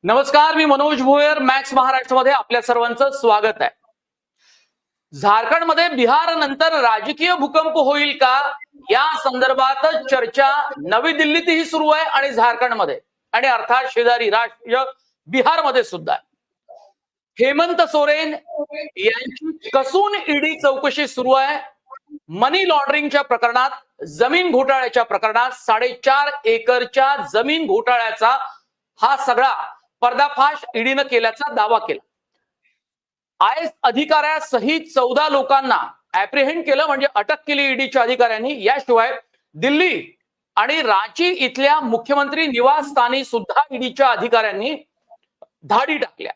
नमस्कार, मी मनोज भोयर. मॅक्स महाराष्ट्रामध्ये आपल्या सर्वांचं स्वागत आहे. झारखंडमध्ये बिहार नंतर राजकीय भूकंप होईल का या संदर्भात चर्चा नवी दिल्लीतही सुरू आहे आणि झारखंडमध्ये आणि अर्थात शेजारी राष्ट्र बिहारमध्ये सुद्धा आहे. हेमंत सोरेन यांची कसून ईडी चौकशी सुरू आहे. मनी लॉन्ड्रिंगच्या प्रकरणात, जमीन घोटाळ्याच्या प्रकरणात 4.5 एकरच्या जमीन घोटाळ्याचा हा सगळा पर्दाफाश ईडीनं केल्याचा दावा केला. आयएस अधिकाऱ्यासहित 14 लोकांना ऍप्रिहेंड केलं, म्हणजे अटक केली ईडीच्या अधिकाऱ्यांनी. याशिवाय दिल्ली आणि रांची इथल्या मुख्यमंत्री निवासस्थानी सुद्धा ईडीच्या अधिकाऱ्यांनी धाडी टाकल्या.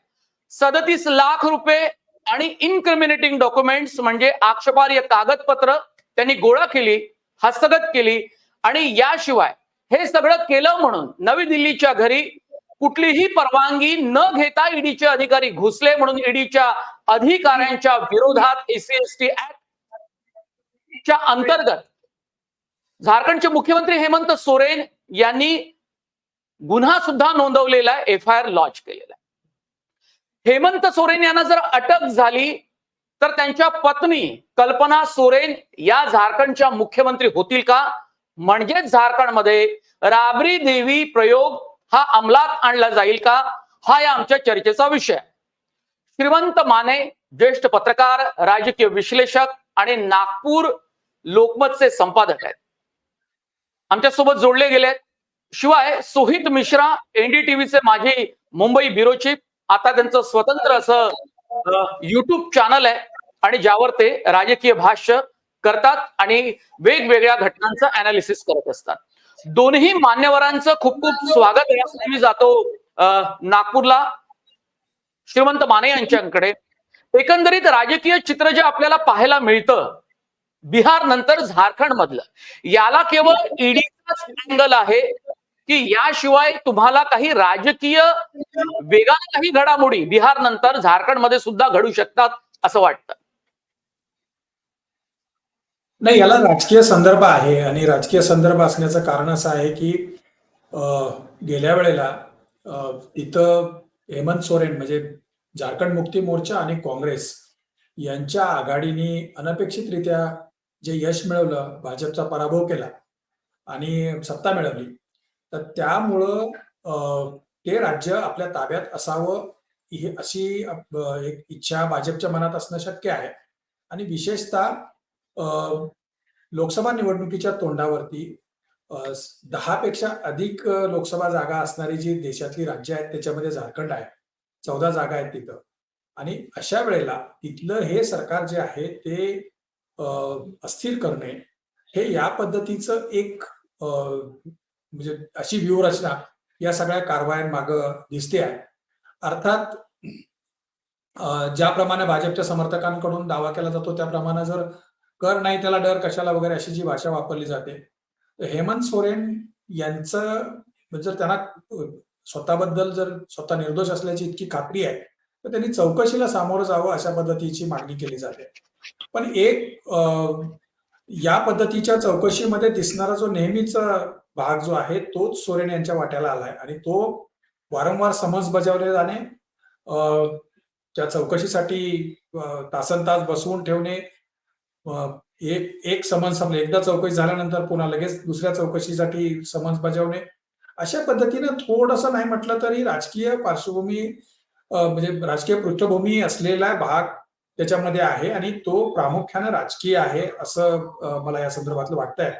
37 लाख रुपये आणि इन्क्रिमिनेटिंग डॉक्युमेंट्स म्हणजे आक्षेपार्ह कागदपत्र त्यांनी गोळा केली, हस्तगत केली. आणि याशिवाय हे सगळं केलं म्हणून नवी दिल्लीच्या घरी कुठलीही परवानगी न घेता ईडीचे अधिकारी घुसले म्हणून ईडीच्या अधिकाऱ्यांच्या विरोधात एससी/एसटी ऍक्टच्या अंतर्गत झारखंडचे मुख्यमंत्री हेमंत सोरेन यांनी गुन्हा सुद्धा नोंदवलेला आहे, एफआयआर लॉन्च केलेला आहे. हेमंत सोरेन यांना जर अटक झाली तर त्यांच्या पत्नी कल्पना सोरेन या झारखंडच्या मुख्यमंत्री होतील का? म्हणजेच झारखंडमध्ये राबरी देवी प्रयोग हा अंमलात आणला जाईल का? हा या आमच्या चर्चेचा विषय. श्रीमंत माने ज्येष्ठ पत्रकार, राजकीय विश्लेषक आणि नागपूर लोकमतचे संपादक आहेत, आमच्यासोबत जोडले गेलेत. शिवाय सोहित मिश्रा एनडीटीव्हीचे माजी मुंबई ब्युरो चीफ, आता त्यांचं स्वतंत्र असं युट्यूब चॅनल आहे आणि ज्यावर ते राजकीय भाष्य करतात आणि वेगवेगळ्या घटनांचं अनालिसिस करत असतात. दोन्ही मान्यवरांचं खूप खूप स्वागत आहे. मी जातो नागपूरला श्रीमंत माने यांच्याकडे. एकंदरीत राजकीय चित्र जे आपल्याला पाहायला मिळतं बिहार नंतर झारखंड मधलं, याला केवळ ईडीचाच अँगल आहे की याशिवाय तुम्हाला काही राजकीय वेगाने काही घडामोडी बिहार नंतर झारखंड मध्ये सुद्धा घडू शकतात असं वाटतं? नाही, याला राजकीय संदर्भ आहे आणि राजकीय संदर्भ असण्याचं कारण असं आहे की गेल्या वेळेला तिथं हेमंत सोरेन म्हणजे झारखंड मुक्ती मोर्चा आणि काँग्रेस यांच्या आघाडीने अनपेक्षितरित्या जे यश मिळवलं, भाजपचा पराभव केला आणि सत्ता मिळवली, तर त्यामुळं ते राज्य आपल्या ताब्यात असावं ही अशी एक इच्छा भाजपच्या मनात असणं शक्य आहे. आणि विशेषतः लोकसभा निवडणुकीच्या तोंडावरती 10 पेक्षा अधिक लोकसभा जागा असणारी जी देशातली राज्य आहेत त्याच्यामध्ये झारखंड आहे. 14 जागा आहेत तिथं. आणि अशा वेळेला तिथलं हे सरकार जे आहे ते अस्थिर करणे हे या पद्धतीचं एक म्हणजे अशी व्यूहरचना या सगळ्या कारवायांमागं दिसते आहे. अर्थात ज्याप्रमाणे भाजपच्या समर्थकांकडून दावा केला जातो त्याप्रमाणे जर कर नाही त्याला डर कशाला वगैरे अशी जी भाषा वापरली जाते, तर हेमंत सोरेन यांचं जर त्यांना स्वतःबद्दल जर स्वतः निर्दोष असल्याची इतकी खात्री आहे तर त्यांनी चौकशीला सामोरं जावं अशा पद्धतीची मागणी केली जाते. पण एक या पद्धतीच्या चौकशीमध्ये दिसणारा जो नेहमीचा भाग जो आहे तोच सोरेन यांच्या वाट्याला आलाय आणि तो वारंवार समन्स बजावले जाणे, त्या चौकशीसाठी तासनतास बसवून ठेवणे, एक समन्स संपले, एकदा चौकशी झाल्यानंतर पुन्हा लगेच दुसऱ्या चौकशीसाठी समन्स बजावणे, अशा पद्धतीनं थोडंसं नाही म्हटलं तरी राजकीय पार्श्वभूमी म्हणजे राजकीय पृष्ठभूमी असलेला भाग त्याच्यामध्ये आहे आणि तो प्रामुख्याने राजकीय आहे असं मला या संदर्भातलं वाटतंय.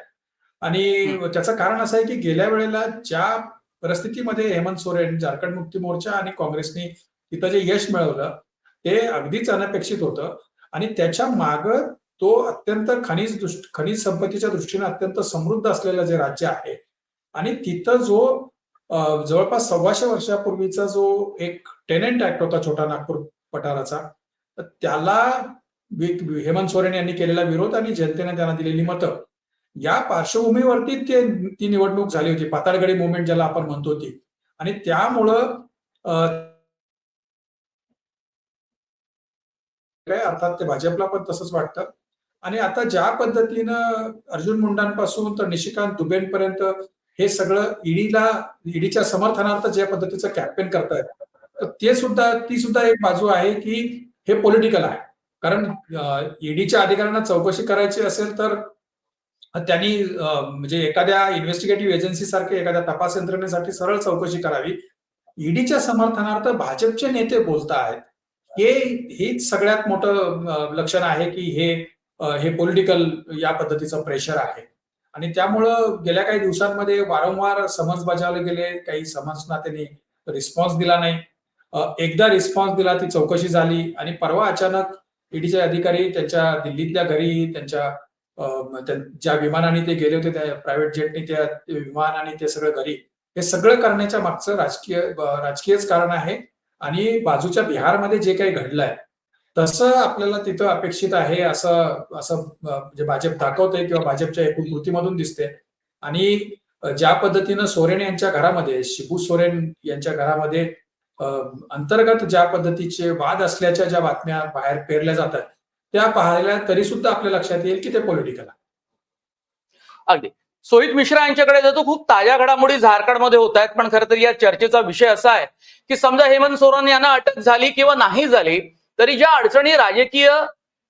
आणि त्याचं कारण असं आहे की गेल्या वेळेला ज्या परिस्थितीमध्ये हेमंत सोरेन, झारखंड मुक्ती मोर्चा आणि काँग्रेसने तिथं जे यश मिळवलं ते अगदीच अनपेक्षित होतं आणि त्याच्या मागं तो अत्यंत खनिज संपत्तीच्या दृष्टीने अत्यंत समृद्ध असलेलं जे राज्य आहे आणि तिथं जो जवळपास 125 वर्षापूर्वीचा जो एक टेनेंट ऍक्ट होता छोटा नागपूर पठाराचा, तर त्याला हेमंत सोरेन यांनी केलेला विरोध आणि जनतेने त्यांना दिलेली मतं या पार्श्वभूमीवरती ती निवडणूक झाली होती, पाताळगडी मुवमेंट ज्याला आपण म्हणतो ती. आणि त्यामुळं अर्थात ते भाजपला पण तसंच वाटतं. आणि आता ज्या पद्धतीनं अर्जुन मुंडांपासून तर निशिकांत दुबेंपर्यंत हे सगळं ईडीच्या समर्थनार्थ ज्या पद्धतीचं कॅम्पेन करतायत, तर ती सुद्धा एक बाजू आहे की हे पॉलिटिकल आहे. कारण ईडीच्या अधिकाऱ्यांना चौकशी करायची असेल तर त्यांनी म्हणजे एखाद्या इन्व्हेस्टिगेटिव्ह एजन्सी सारखे एखाद्या तपास यंत्रणेसाठी सरळ चौकशी करावी. ईडीच्या समर्थनार्थ भाजपचे नेते बोलतायत. हेच सगळ्यात मोठं लक्षण आहे की हे पॉलिटिकल या पद्धतीचं प्रेशर आहे. आणि त्यामुळं गेल्या काही दिवसांमध्ये वारंवार समन्स बजावले गेले. काही समन्सना त्यांनी रिस्पॉन्स दिला नाही. एकदा रिस्पॉन्स दिला, ती चौकशी झाली आणि परवा अचानक ईडीचे अधिकारी त्यांच्या दिल्लीतल्या घरी, ज्या विमानाने ते गेले होते, त्या प्रायव्हेट जेटने, त्या विमानाने ते सगळं घरी, हे सगळं करण्याच्या मागचं राजकीयच कारण आहे. आणि बाजूच्या बिहारमध्ये जे काही घडलंय तसं आपल्याला तिथं अपेक्षित आहे असं असं म्हणजे भाजप दाखवतंय किंवा भाजपच्या एकूण कृतीमधून दिसते. आणि ज्या पद्धतीनं सोरेन यांच्या घरामध्ये, शिबू सोरेन यांच्या घरामध्ये अंतर्गत ज्या पद्धतीचे वाद असल्याच्या ज्या बातम्या बाहेर पेरल्या जातात, त्या पाहायला तरी सुद्धा आपल्या लक्षात येईल की ते पॉलिटिकल आहे. अगदी. सोहित मिश्रा यांच्याकडे जातो. खूप ताज्या घडामोडी झारखंडमध्ये होत आहेत, पण खरं तर या चर्चेचा विषय असा आहे की समजा हेमंत सोरेन यांना अटक झाली किंवा नाही झाली तरी ज्या अडचणी राजकीय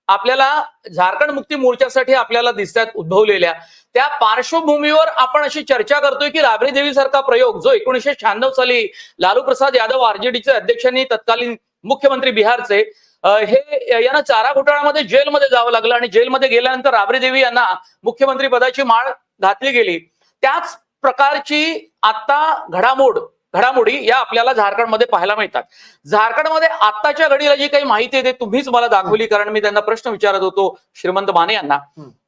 आपल्याला झारखंड मुक्ती मोर्चासाठी आपल्याला दिसतात उद्भवलेल्या, त्या पार्श्वभूमीवर आपण अशी चर्चा करतोय की राबडी देवी सारखा प्रयोग जो 1996 साली लालू प्रसाद यादव आरजेडीचे अध्यक्षांनी, तत्कालीन मुख्यमंत्री बिहारचे, हे यांना चारा घोटाळ्यामध्ये जेलमध्ये जावं लागलं आणि जेलमध्ये गेल्यानंतर राबडी देवी यांना मुख्यमंत्री पदाची माळ घातली गेली. त्याच प्रकारची आता घडामोडी या आपल्याला झारखंडमध्ये पाहायला मिळतात. झारखंडमध्ये आताच्या घडीला जी काही माहिती आहे ते तुम्हीच मला दाखवली, कारण मी त्यांना प्रश्न विचारत होतो श्रीमंत माने यांना.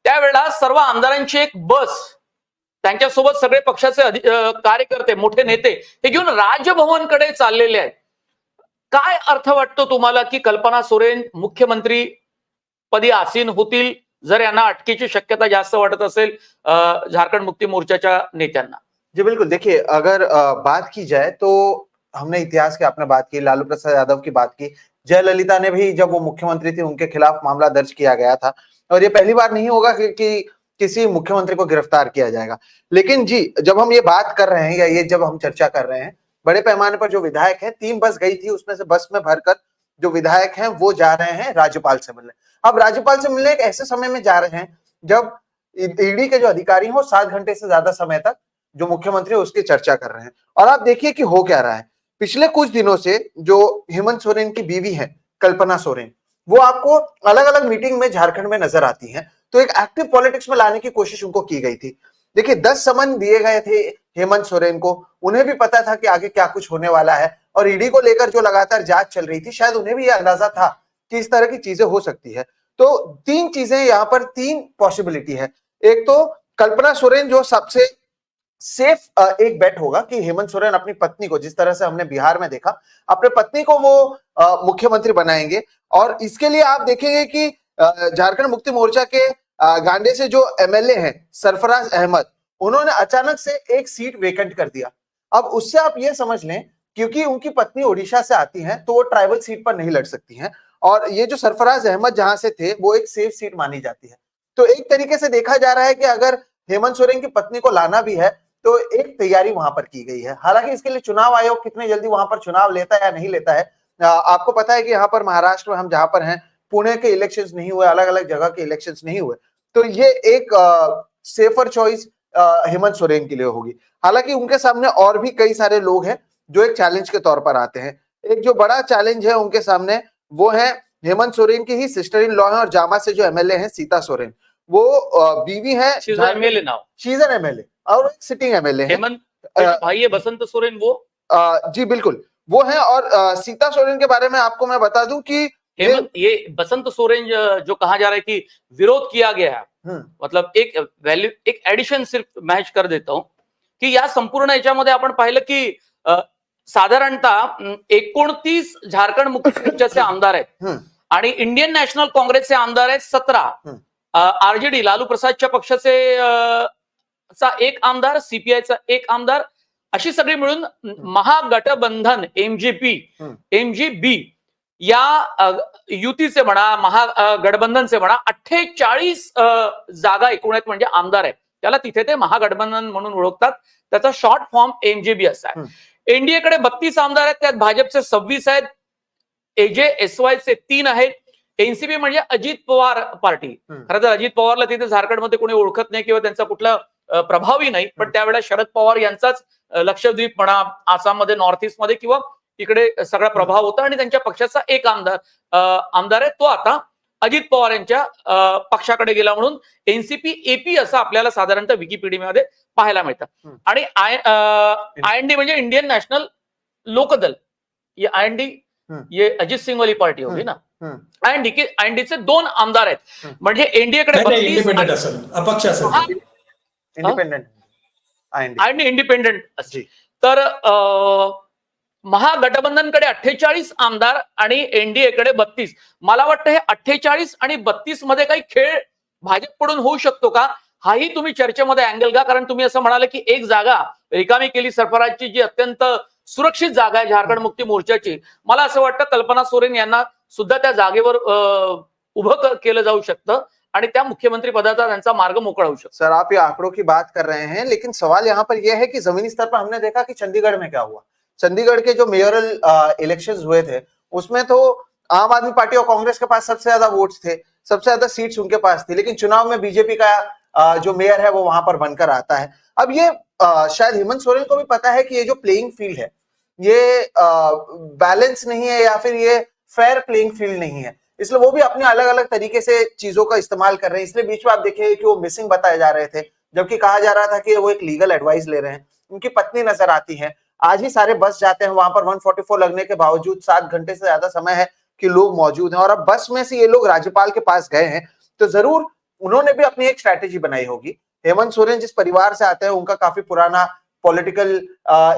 त्यावेळेला सर्व आमदारांची एक बस, त्यांच्यासोबत सगळे पक्षाचे कार्यकर्ते, मोठे नेते हे घेऊन राजभवनकडे चाललेले आहेत. काय अर्थ वाटतो तुम्हाला की कल्पना सोरेन मुख्यमंत्री पदी आसीन होतील जर यांना अटकेची शक्यता जास्त वाटत असेल झारखंड मुक्ती मोर्चाच्या नेत्यांना? जी बिल्कुल, देखिए अगर बात की जाए तो हमने इतिहास की आपने बात की, लालू प्रसाद यादव की बात की, जयललिता ने भी जब वो मुख्यमंत्री थी उनके खिलाफ मामला दर्ज किया गया था और ये पहली बार नहीं होगा कि किसी मुख्यमंत्री को गिरफ्तार किया जाएगा। लेकिन जी, जब हम ये बात कर रहे हैं या ये जब हम चर्चा कर रहे हैं, बड़े पैमाने पर जो विधायक है, 3 बस गई थी, उसमें से बस में भरकर जो विधायक हैं वो जा रहे हैं राज्यपाल से मिलने। अब राज्यपाल से मिलने एक ऐसे समय में जा रहे हैं जब ईडी के जो अधिकारी हैं वो 7 घंटे से ज्यादा समय तक जो मुख्यमंत्री है उसकी चर्चा कर रहे हैं। और आप देखिए कि हो क्या रहा है। पिछले कुछ दिनों से जो हेमंत सोरेन की बीवी है कल्पना सोरेन, वो आपको अलग अलग मीटिंग में झारखंड में नजर आती हैं। तो एक एक्टिव पॉलिटिक्स में लाने की कोशिश उनको की गई थी। देखिए 10 समन दिए गए थे हेमंत सोरेन को, उन्हें भी पता था कि आगे क्या कुछ होने वाला है और ईडी को लेकर जो लगातार जांच चल रही थी, शायद उन्हें भी यह अंदाजा था कि इस तरह की चीजें हो सकती है। तो 3 चीजें यहाँ पर, 3 पॉसिबिलिटी है। एक तो कल्पना सोरेन जो सबसे सेफ एक बेट होगा कि हेमंत सोरेन अपनी पत्नी को, जिस तरह से हमने बिहार में देखा, अपने पत्नी को वो मुख्यमंत्री बनाएंगे। और इसके लिए आप देखेंगे कि झारखंड मुक्ति मोर्चा के गांडे से जो एमएलए हैं सरफराज अहमद, उन्होंने अचानक से एक सीट वेकेंट कर दिया। अब उससे आप ये समझ लें, क्योंकि उनकी पत्नी ओडिशा से आती हैं तो वो ट्राइबल सीट पर नहीं लड़ सकती हैं और ये जो सरफराज अहमद जहां से थे वो एक सेफ सीट मानी जाती है। तो एक तरीके से देखा जा रहा है कि अगर हेमंत सोरेन की पत्नी को लाना भी है तो एक तैयारी वहां पर की गई है। हालांकि इसके लिए चुनाव आयोग कितने जल्दी वहां पर चुनाव लेता है या नहीं लेता है, आपको पता है कि यहाँ पर महाराष्ट्र में हम जहां पर हैं, पुणे के इलेक्शंस नहीं हुए, अलग अलग जगह के इलेक्शंस नहीं हुए, तो ये एक सेफर चॉइस हेमंत सोरेन के लिए होगी। हालांकि उनके सामने और भी कई सारे लोग हैं जो एक चैलेंज के तौर पर आते हैं। एक जो बड़ा चैलेंज है उनके सामने वो है हेमंत सोरेन की ही सिस्टर इन लॉ है और जामा से जो एमएलए हैं सीता सोरेन, वो बीवी है, she is MLA now, she is an MLA और एक सिटिंग एमएलए है। हेमंत भाई है बसंत सोरेन वो, जी बिल्कुल वो है। और सीता सोरेन के बारे में आपको मैं बता दूं कि हेमंत, ये बसंत सोरेन जो कहा जा रहा है कि विरोध किया गया है, मतलब एक वैल्यू, एक एडिशन सिर्फ मॅच कर देता हूं की या संपूर्ण याच्यामध्ये आपण पाहिलं की साधारणतः 29 झारखंड मुक्ती मोर्चाचे आमदार आहेत आणि इंडियन नॅशनल काँग्रेसचे आमदार आहेत 17, आरजेडी लालू प्रसादच्या पक्षाचे चा एक आमदार, सीपीआयचा एक आमदार, अशी सगळी मिळून महागठबंधन एमजीबी या युतीचे म्हणा, महागठबंधनचे म्हणा 48 जागा एकूण आहेत, म्हणजे आमदार आहेत त्याला तिथे ते महागठबंधन म्हणून ओळखतात. त्याचा शॉर्ट फॉर्म एमजीबी असा आहे. एनडीएकडे 32 आमदार आहेत, त्यात भाजपचे 26 आहेत, AJSYचे 3 आहेत, एनसीपी म्हणजे अजित पवार पार्टी. खरं तर अजित पवारला तिथे झारखंडमध्ये कोणी ओळखत नाही किंवा त्यांचा कुठला प्रभावही नाही, पण त्यावेळेला शरद पवार यांचाच लक्षद्वीप म्हणा, आसाममध्ये, नॉर्थ ईस्ट मध्ये किंवा तिकडे सगळा प्रभाव होता आणि त्यांच्या पक्षाचा एक आमदार आहे, तो आता अजित पवार यांच्या पक्षाकडे गेला म्हणून एनसीपी एपी असं आपल्याला साधारणतः विकिपीडियामध्ये पाहायला मिळतं. आणि IND म्हणजे इंडियन नॅशनल लोकदल, IND ये अजित सिंग वाली पार्टी होगी ना. INDचे 2 आमदार आहेत, म्हणजे एनडीएकडे इंडिपेंडेंट असेल, अपक्ष असेल, इंडिपेंडेंट इंडिपेंडेंट असते. तर महागठबंधनकडे 48 आमदार आणि एनडीएकडे 32. मला वाटतं हे 48 आणि 32 मध्ये काही खेळ भाजपकडून होऊ शकतो का, हाही तुम्ही चर्चेमध्ये अँगल घ्या. कारण तुम्ही असं म्हणाले की एक जागा रिकामी केली सरफराजची, जी अत्यंत सुरक्षित जागा आहे झारखंड मुक्ती मोर्चाची. मला असं वाटतं कल्पना सोरेन यांना सुद्धा त्या जागेवर उभं केलं जाऊ शकतं आणि त्या मुख्यमंत्री पदाचा त्यांचा मार्ग मोकळा होऊ शकतो. सर, आप ये आंकड़ों की बात कर रहे हैं, लेकिन सवाल यहाँ पर यह है कि जमीनी स्तर पर हमने देखा कि चंडीगढ़ में क्या हुआ. चंडीगढ़ के जो मेयरल इलेक्शंस हुए थे उसमें तो आम आदमी पार्टी और कांग्रेस के पास सबसे ज्यादा वोट्स थे, सबसे ज्यादा सीट्स उनके पास थी, लेकिन चुनाव में बीजेपी का जो मेयर है वो वहां पर बनकर आता है. अब ये शायद हेमंत सोरेन को भी पता है कि ये जो प्लेइंग फील्ड है ये बैलेंस नहीं है या फिर ये फेयर प्लेइंग फील्ड नहीं है, इसलिए वो भी अपने अलग अलग तरीके से चीजों का इस्तेमाल कर रहे हैं. इसलिए बीच में आप देखिए कि वो मिसिंग बताए जा रहे थे, जबकि कहा जा रहा था कि वो एक लीगल एडवाइस ले रहे हैं. उनकी पत्नी नजर आती है, आज ही सारे बस जाते हैं, वहां पर 144 लगने के बावजूद 7 घंटे से ज्यादा समय है कि लोग मौजूद हैं. और अब बस में से ये लोग राज्यपाल के पास गए हैं, तो जरूर उन्होंने भी अपनी एक स्ट्रैटेजी बनाई होगी. हेमंत सोरेन जिस परिवार से आते हैं, उनका काफी पुराना पॉलिटिकल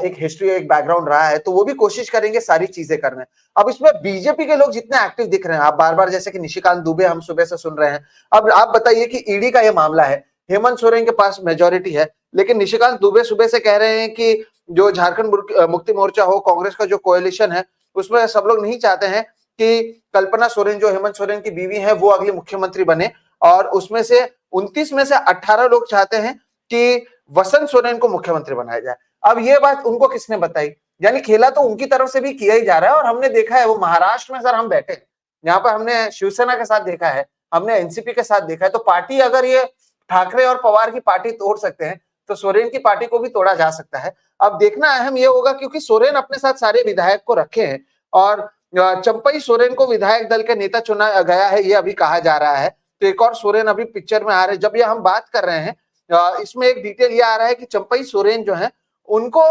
एक हिस्ट्री, एक बैकग्राउंड रहा है, तो वो भी कोशिश करेंगे सारी चीजें करने. अब इसमें बीजेपी के लोग जितने एक्टिव दिख रहे हैं, आप बार बार जैसे कि निशिकांत दुबे हम सुबह से सुन रहे हैं. अब आप बताइए कि ईडी का ये मामला है, हेमंत सोरेन के पास मेजोरिटी है, लेकिन निशिकांत दुबे सुबह से कह रहे हैं कि जो झारखंड मुक्ति मोर्चा हो, कांग्रेस का जो कोएलिशन है, उसमें सब लोग नहीं चाहते हैं कि कल्पना सोरेन जो हेमंत सोरेन की बीवी है वो अगली मुख्यमंत्री बने, और उसमें से 29 में से 18 लोग चाहते हैं कि वसंत सोरेन को मुख्यमंत्री बनाया जाए. अब ये बात उनको किसने बताई? यानी खेला तो उनकी तरफ से भी किया ही जा रहा है. और हमने देखा है वो महाराष्ट्र में, सर हम बैठे यहाँ पर, हमने शिवसेना के साथ देखा है, हमने एनसीपी के साथ देखा है. तो पार्टी अगर ये ठाकरे और पवार की पार्टी तोड़ सकते हैं तो सोरेन की पार्टी को भी तोड़ा जा सकता है. अब देखना अहम ये होगा, क्योंकि सोरेन अपने साथ सारे विधायक को रखे हैं और चंपई सोरेन को विधायक दल का नेता चुना गया है, ये अभी कहा जा रहा है. तो एक और सोरेन अभी पिक्चर में आ रहे हैं. जब ये हम बात कर रहे हैं, इसमें एक डिटेल ये आ रहा है कि चंपई सोरेन जो है उनको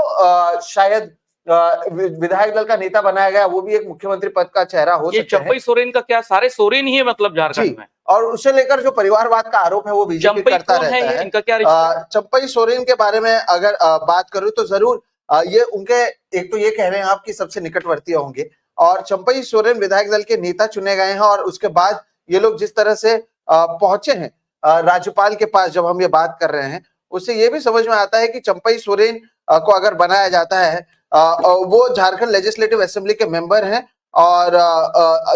शायद विधायक दल का नेता बनाया गया, वो भी एक मुख्यमंत्री पद का चेहरा हो सकता है. चंपई सोरेन का क्या, सारे सोरेन ही है मतलब झारखंड में. और उसे लेकर जो परिवारवाद का आरोप है वो बीजेपी करता रहता है. इनका क्या रिश्ता? चंपई सोरेन के बारे में अगर बात करूं तो जरूर ये उनके, एक तो ये कह रहे हैं आप कि सबसे निकटवर्ती होंगे, और चंपई सोरेन विधायक दल के नेता चुने गए हैं. और उसके बाद ये लोग जिस तरह से पहुंचे हैं राज्यपाल के पास, जब हम ये बात कर रहे हैं, उससे ये भी समझ में आता है कि चंपई सोरेन को अगर बनाया जाता है, वो झारखंड लेजिस्लेटिव असेंबली के मेंबर हैं. और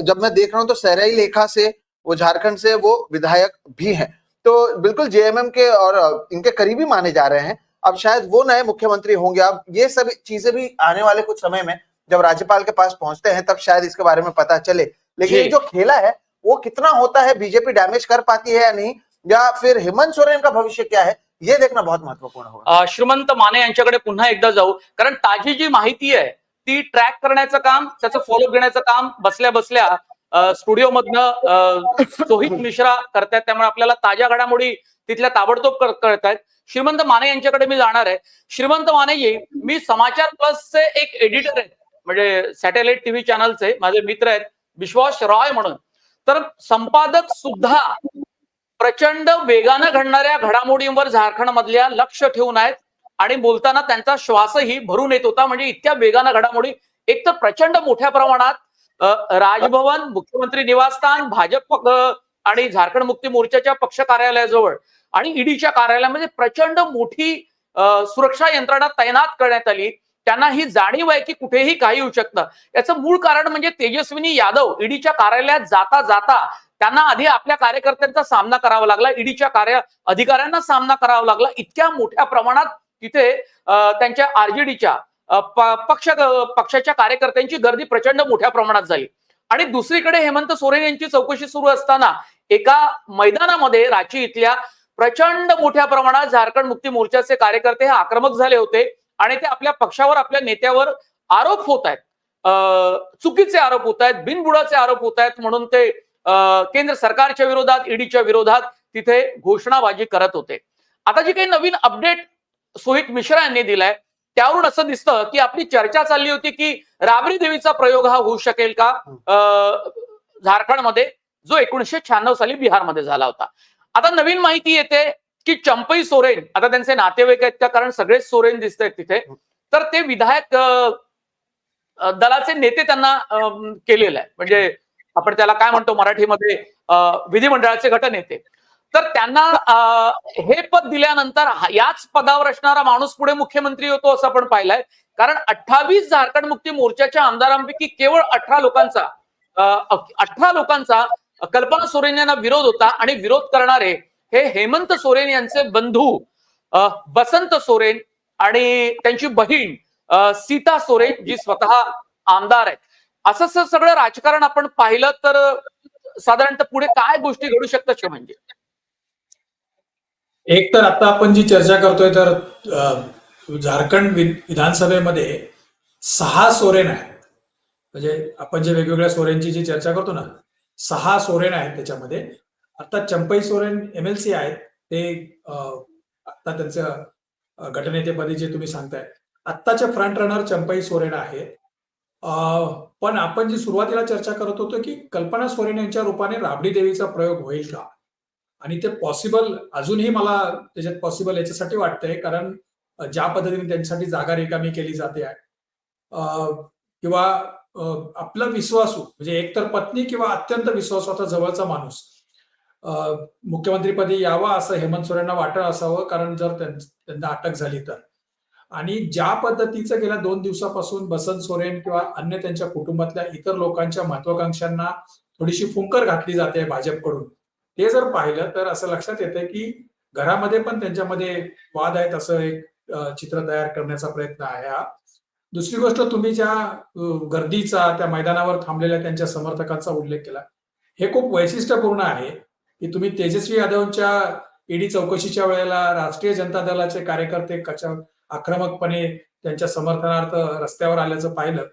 जब मैं देख रहा हूं तो सहराई लेखा से वो झारखंड से वो विधायक भी हैं, तो बिल्कुल जेएमएम के और इनके करीबी माने जा रहे हैं. अब शायद वो नए मुख्यमंत्री होंगे. अब ये सब चीजें भी आने वाले कुछ समय में जब राज्यपाल के पास पहुंचते हैं तब शायद इसके बारे में पता चले. लेकिन ये जो खेला है वो कितना होता है, बीजेपी डैमेज कर पाती है या नहीं, या फिर हेमंत सोरेन का भविष्य क्या है, ये देखना बहुत महत्वपूर्ण होगा. श्रीमंत माने यांच्याकडे पुन्हा एकदा जाऊ, कारण ताजी जी माहिती आहे ती ट्रॅक करण्याचं काम, त्याचं फॉलोअप घेण्याचं काम बसल्या बसल्या स्टुडिओ मधनं सोहित मिश्रा करतायत. त्यामुळे आपल्याला ताज्या घडामोडी तिथल्या ताबडतोब कळतायत. श्रीमंत माने यांच्याकडे मी जाणार आहे. श्रीमंत माने, मी समाचार प्लसचे एक एडिटर आहेत, म्हणजे सॅटेलाइट टीव्ही चॅनलचे माझे मित्र आहेत विश्वास रॉय म्हणून. तर संपादक सुद्धा प्रचंड वेगानं घडणाऱ्या घडामोडींवर झारखंड मधल्या लक्ष ठेवून आहेत आणि बोलताना त्यांचा श्वासही भरून येत होता. म्हणजे इतक्या वेगानं घडामोडी, एक तर प्रचंड मोठ्या प्रमाणात राजभवन, मुख्यमंत्री निवासस्थान, भाजप आणि झारखंड मुक्ती मोर्चाच्या पक्ष कार्यालयाजवळ आणि ईडीच्या कार्यालयामध्ये प्रचंड मोठी सुरक्षा यंत्रणा तैनात करण्यात आली. त्यांना ही जाणीव आहे की कुठेही काही होऊ शकतं. याचं मूळ कारण म्हणजे तेजस्विनी यादव ईडीच्या कार्यालयात जाता जाता त्यांना आधी आपल्या कार्यकर्त्यांचा सामना करावा लागला, ईडीच्या अधिकाऱ्यांना सामना करावा लागला. इतक्या मोठ्या प्रमाणात तिथे त्यांच्या आरजेडीच्या पक्षाच्या कार्यकर्त्यांची गर्दी प्रचंड मोठ्या प्रमाणात झाली. आणि दुसरीकडे हेमंत सोरेन यांची चौकशी सुरू असताना एका मैदानामध्ये रांची इथल्या प्रचंड मोठ्या प्रमाणात झारखंड मुक्ती मोर्चाचे कार्यकर्ते हे आक्रमक झाले होते आणि ते आपल्या पक्षावर, आपल्या नेत्यावर आरोप होत आहेत, चुकीचे आरोप होत आहेत, बिनबुडाचे आरोप होत आहेत म्हणून ते केंद्र सरकारच्या विरोधात, ईडीच्या विरोधात तिथे घोषणाबाजी करत होते. आता जी काही नवीन अपडेट सोहित मिश्रा यांनी दिलाय त्यावरून असं दिसतं की आपली चर्चा चालली होती की राबरी देवीचा प्रयोग हा होऊ शकेल का झारखंडमध्ये, जो 1996 साली बिहारमध्ये झाला होता. आता नवीन माहिती येते की चंपई सोरेन, आता त्यांचे नातेवाईक आहेत का, कारण सगळेच सोरेन दिसत आहेत तिथे, तर ते विधायक दलाचे नेते त्यांना केलेलं आहे, म्हणजे आपण त्याला काय म्हणतो मराठीमध्ये, विधिमंडळाचे गटनेते. तर त्यांना हे पद दिल्यानंतर याच पदावर असणारा माणूस पुढे मुख्यमंत्री होतो असं आपण पाहिलंय. कारण 28 झारखंड मुक्ती मोर्चाच्या आमदारांपैकी केवळ 18 लोकांचा कल्पना सोरेन यांना विरोध होता आणि विरोध करणारे हे हेमंत सोरेन यांचे बंधू बसंत सोरेन आणि त्यांची बहीण सीता सोरेन, जी स्वतः आमदार आहेत. असं सगळं राजकारण आपण पाहिलं तर साधारणतः पुढे काय गोष्टी घडू शकतात म्हणजे एक तर आता आपण जी चर्चा करतोय तर झारखंड विधानसभेमध्ये 6 सोरेन आहेत. म्हणजे आपण जे वेगवेगळ्या सोरेनची जी चर्चा करतो ना, 6 सोरेन आहेत त्याच्यामध्ये. आता चंपई सोरेन MLC आहेत, ते आता त्यांचं गटनेतेपदी जे तुम्ही सांगताय, आत्ताचे फ्रंट रनर चंपई सोरेन आहेत. पण आपण जी सुरुवातीला चर्चा करत होतो की कल्पना सोरेन यांच्या रूपाने राबडी देवीचा प्रयोग होईल का, आणि ते पॉसिबल अजूनही मला त्याच्यात पॉसिबल याच्यासाठी वाटतंय कारण ज्या पद्धतीने त्यांच्यासाठी जागा रिकामी केली जाते आहे, किंवा आपला विश्वासू म्हणजे एकतर पत्नी किंवा अत्यंत विश्वासाचा जवळचा माणूस मुख्यमंत्रीपदी यावा असं हेमंत सोरेनला वाटत असावं, कारण जर त्यांना अटक झाली तर. आणि ज्या पद्धतीचं गेल्या 2 दिवसापासून बसंत सोरेन किंवा अन्य त्यांच्या कुटुंबातल्या इतर लोकांच्या महत्वाकांक्षांना थोडीशी फुंकर घातली जाते भाजपकडून, ते जर पाहिलं तर असं लक्षात येतं की घरामध्ये पण त्यांच्यामध्ये वाद आहेत असं एक चित्र तयार करण्याचा प्रयत्न आहे हा. दुसरी गोष्ट, तुम्ही ज्या गर्दीचा, त्या मैदानावर थांबलेल्या त्यांच्या समर्थकांचा उल्लेख केला, हे खूप वैशिष्ट्यपूर्ण आहे की तुम्ही तेजस्वी यादवच्या ईडी चौकशीच्या वेळेला राष्ट्रीय जनता दलाचे कार्यकर्ते आक्रमकपणे त्यांच्या समर्थनार्थ रस्त्यावर आल्याचं पाहिलं.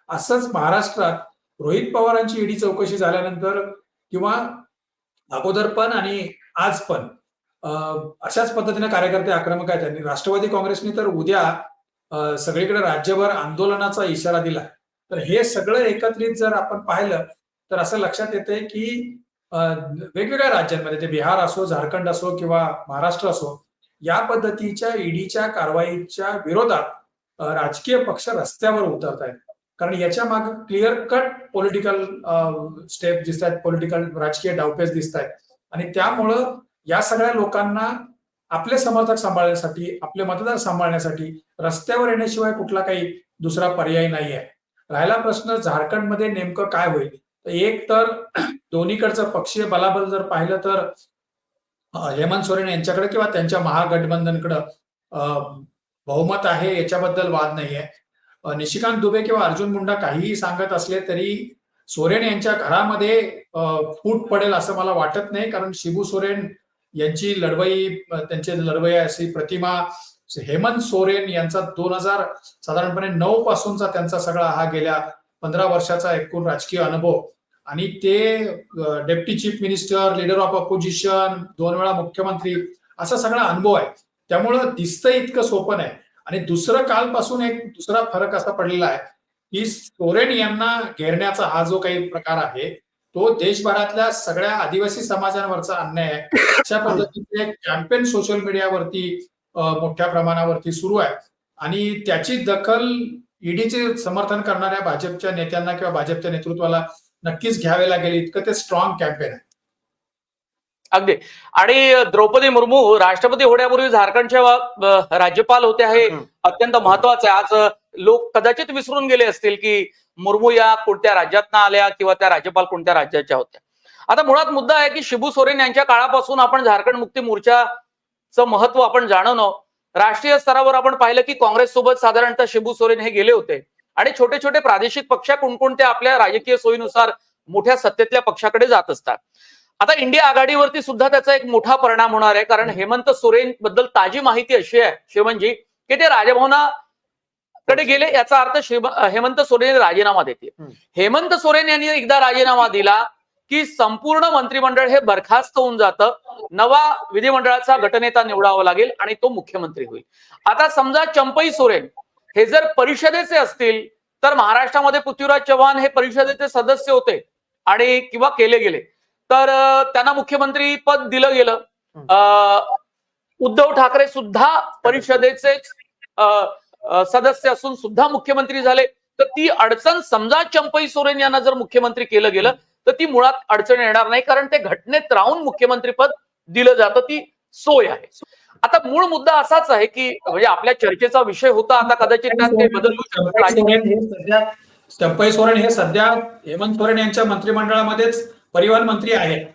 असंच महाराष्ट्रात रोहित पवारांची ईडी चौकशी झाल्यानंतर किंवा अगोदर पण आणि आज पण अशाच पद्धतीने कार्यकर्ते आक्रमक आहेत. त्यांनी राष्ट्रवादी काँग्रेसने तर उद्या सगळीकडे राज्यभर आंदोलनाचा इशारा दिला. तर हे सगळं एकत्रित जर आपण पाहिलं तर असं लक्षात येते की वेगवेगळ्या राज्यांमध्ये, ते बिहार असो, झारखंड असो किंवा महाराष्ट्र असो, या पद्धतीच्या ईडीच्या कारवाईच्या विरोधात राजकीय पक्ष रस्त्यावर उतरत आहेत. कारण याच्या मागे क्लिअर कट पॉलिटिकल स्टेप दिसत आहेत, पॉलिटिकल राजकीय डावपेच दिसत आहेत. आणि त्यामुळं या सगळ्या लोकांना आपले समर्थक सांभाळण्यासाठी, आपले मतदार सांभाळण्यासाठी रस्त्यावर येण्याशिवाय कुठला काही दुसरा पर्याय नाही आहे. राहिला प्रश्न झारखंडमध्ये नेमकं काय होईल, तर एक तर दोन्हीकडचं पक्षीय बलाबल जर पाहिलं तर हेमंत सोरेन यांच्याकडे किंवा त्यांच्या महागठबंधनकडे बहुमत आहे, याच्याबद्दल वाद नाहीये. निशिकांत दुबे किंवा अर्जुन मुंडा काहीही सांगत असले तरी सोरेन यांच्या घरामध्ये फूट पडेल असं मला वाटत नाही. कारण शिबू सोरेन यांची लढवई, त्यांचे लढवई अशी प्रतिमा, हेमंत सोरेन यांचा 2000 साधारणपणे 9 पासूनचा त्यांचा सगळा हा गेल्या 15 वर्षाचा एकूण राजकीय अनुभव, आणि ते deputy chief minister, leader of opposition, 2 वेळा मुख्यमंत्री, असा सगळा अनुभव आहे. त्यामुळं दिसतंय इतकं सोपं आहे. आणि दुसरं कालपासून एक दुसरा फरक असा पडलेला आहे की सोरेन यांना घेरण्याचा हा जो काही प्रकार आहे तो देशभरातल्या सगळ्या आदिवासी समाजांवरचा अन्याय आहे. अशा पद्धतीचे एक कॅम्पेन सोशल मीडियावरती मोठ्या प्रमाणावरती सुरू आहे आणि त्याची दखल ईडीचे समर्थन करणाऱ्या भाजपच्या नेत्यांना किंवा भाजपच्या नेतृत्वाला नक्कीच घ्यावे लागेल, इतकं ते स्ट्रॉंग कॅम्पेन आहे. अगदी. आणि द्रौपदी मुर्मू राष्ट्रपती होण्यापूर्वी झारखंडच्या राज्यपाल होत्या, हे अत्यंत महत्वाचं आहे. आज लोक कदाचित विसरून गेले असतील की मुर्मू या कोणत्या राज्यातनं आल्या किंवा त्या राज्यपाल कोणत्या राज्याच्या होत्या. आता मुळात मुद्दा आहे की शिबू सोरेन यांच्या काळापासून आपण झारखंड मुक्ती मोर्चाचं महत्व आपण जाणवणं, राष्ट्रीय स्तरावर आपण पाहिलं की काँग्रेस सोबत साधारणतः शिबू सोरेन हे गेले होते आणि छोटे छोटे प्रादेशिक पक्ष कोणकोणत्या आपल्या राजकीय सोयीनुसार मोठ्या सत्तेतल्या पक्षाकडे जात असतात. आता इंडिया आघाडीवरती सुद्धा त्याचा एक मोठा परिणाम होणार आहे, कारण हेमंत सोरेन बद्दल ताजी माहिती अशी आहे श्रीमंतजी की ते राजभवनाकडे गेले, याचा अर्थ हेमंत सोरेन राजीनामा देतील. हेमंत सोरेन यांनी एकदा राजीनामा दिला की संपूर्ण मंत्रिमंडळ हे बरखास्त होऊन जातं, नवा विधिमंडळाचा गटनेता निवडावा लागेल आणि तो मुख्यमंत्री होईल. आता समजा चंपई सोरेन हे जर परिषदेचे असतील तर महाराष्ट्रामध्ये पृथ्वीराज चव्हाण हे परिषदेचे सदस्य होते आणि किंवा केले गेले तर त्यांना मुख्यमंत्री पद दिलं गेलं. उद्धव ठाकरे सुद्धा परिषदेचे सदस्य असून सुद्धा मुख्यमंत्री झाले, तर ती अडचण समजा चंपई सोरेन यांना जर मुख्यमंत्री केलं गेलं तर ती मुळात अडचण येणार नाही, कारण ते घटनेत राहून मुख्यमंत्रीपद दिलं जातं, ती सोय आहे. आता मूळ मुद्दा असाच आहे की म्हणजे आपल्या चर्चेचा विषय होता, आता कदाचित त्यात काही बदल होऊ शकतो. चंपई सोरेन हे सध्या हेमंत सोरेन यांच्या मंत्रिमंडळामध्येच परिवहन मंत्री आहेत.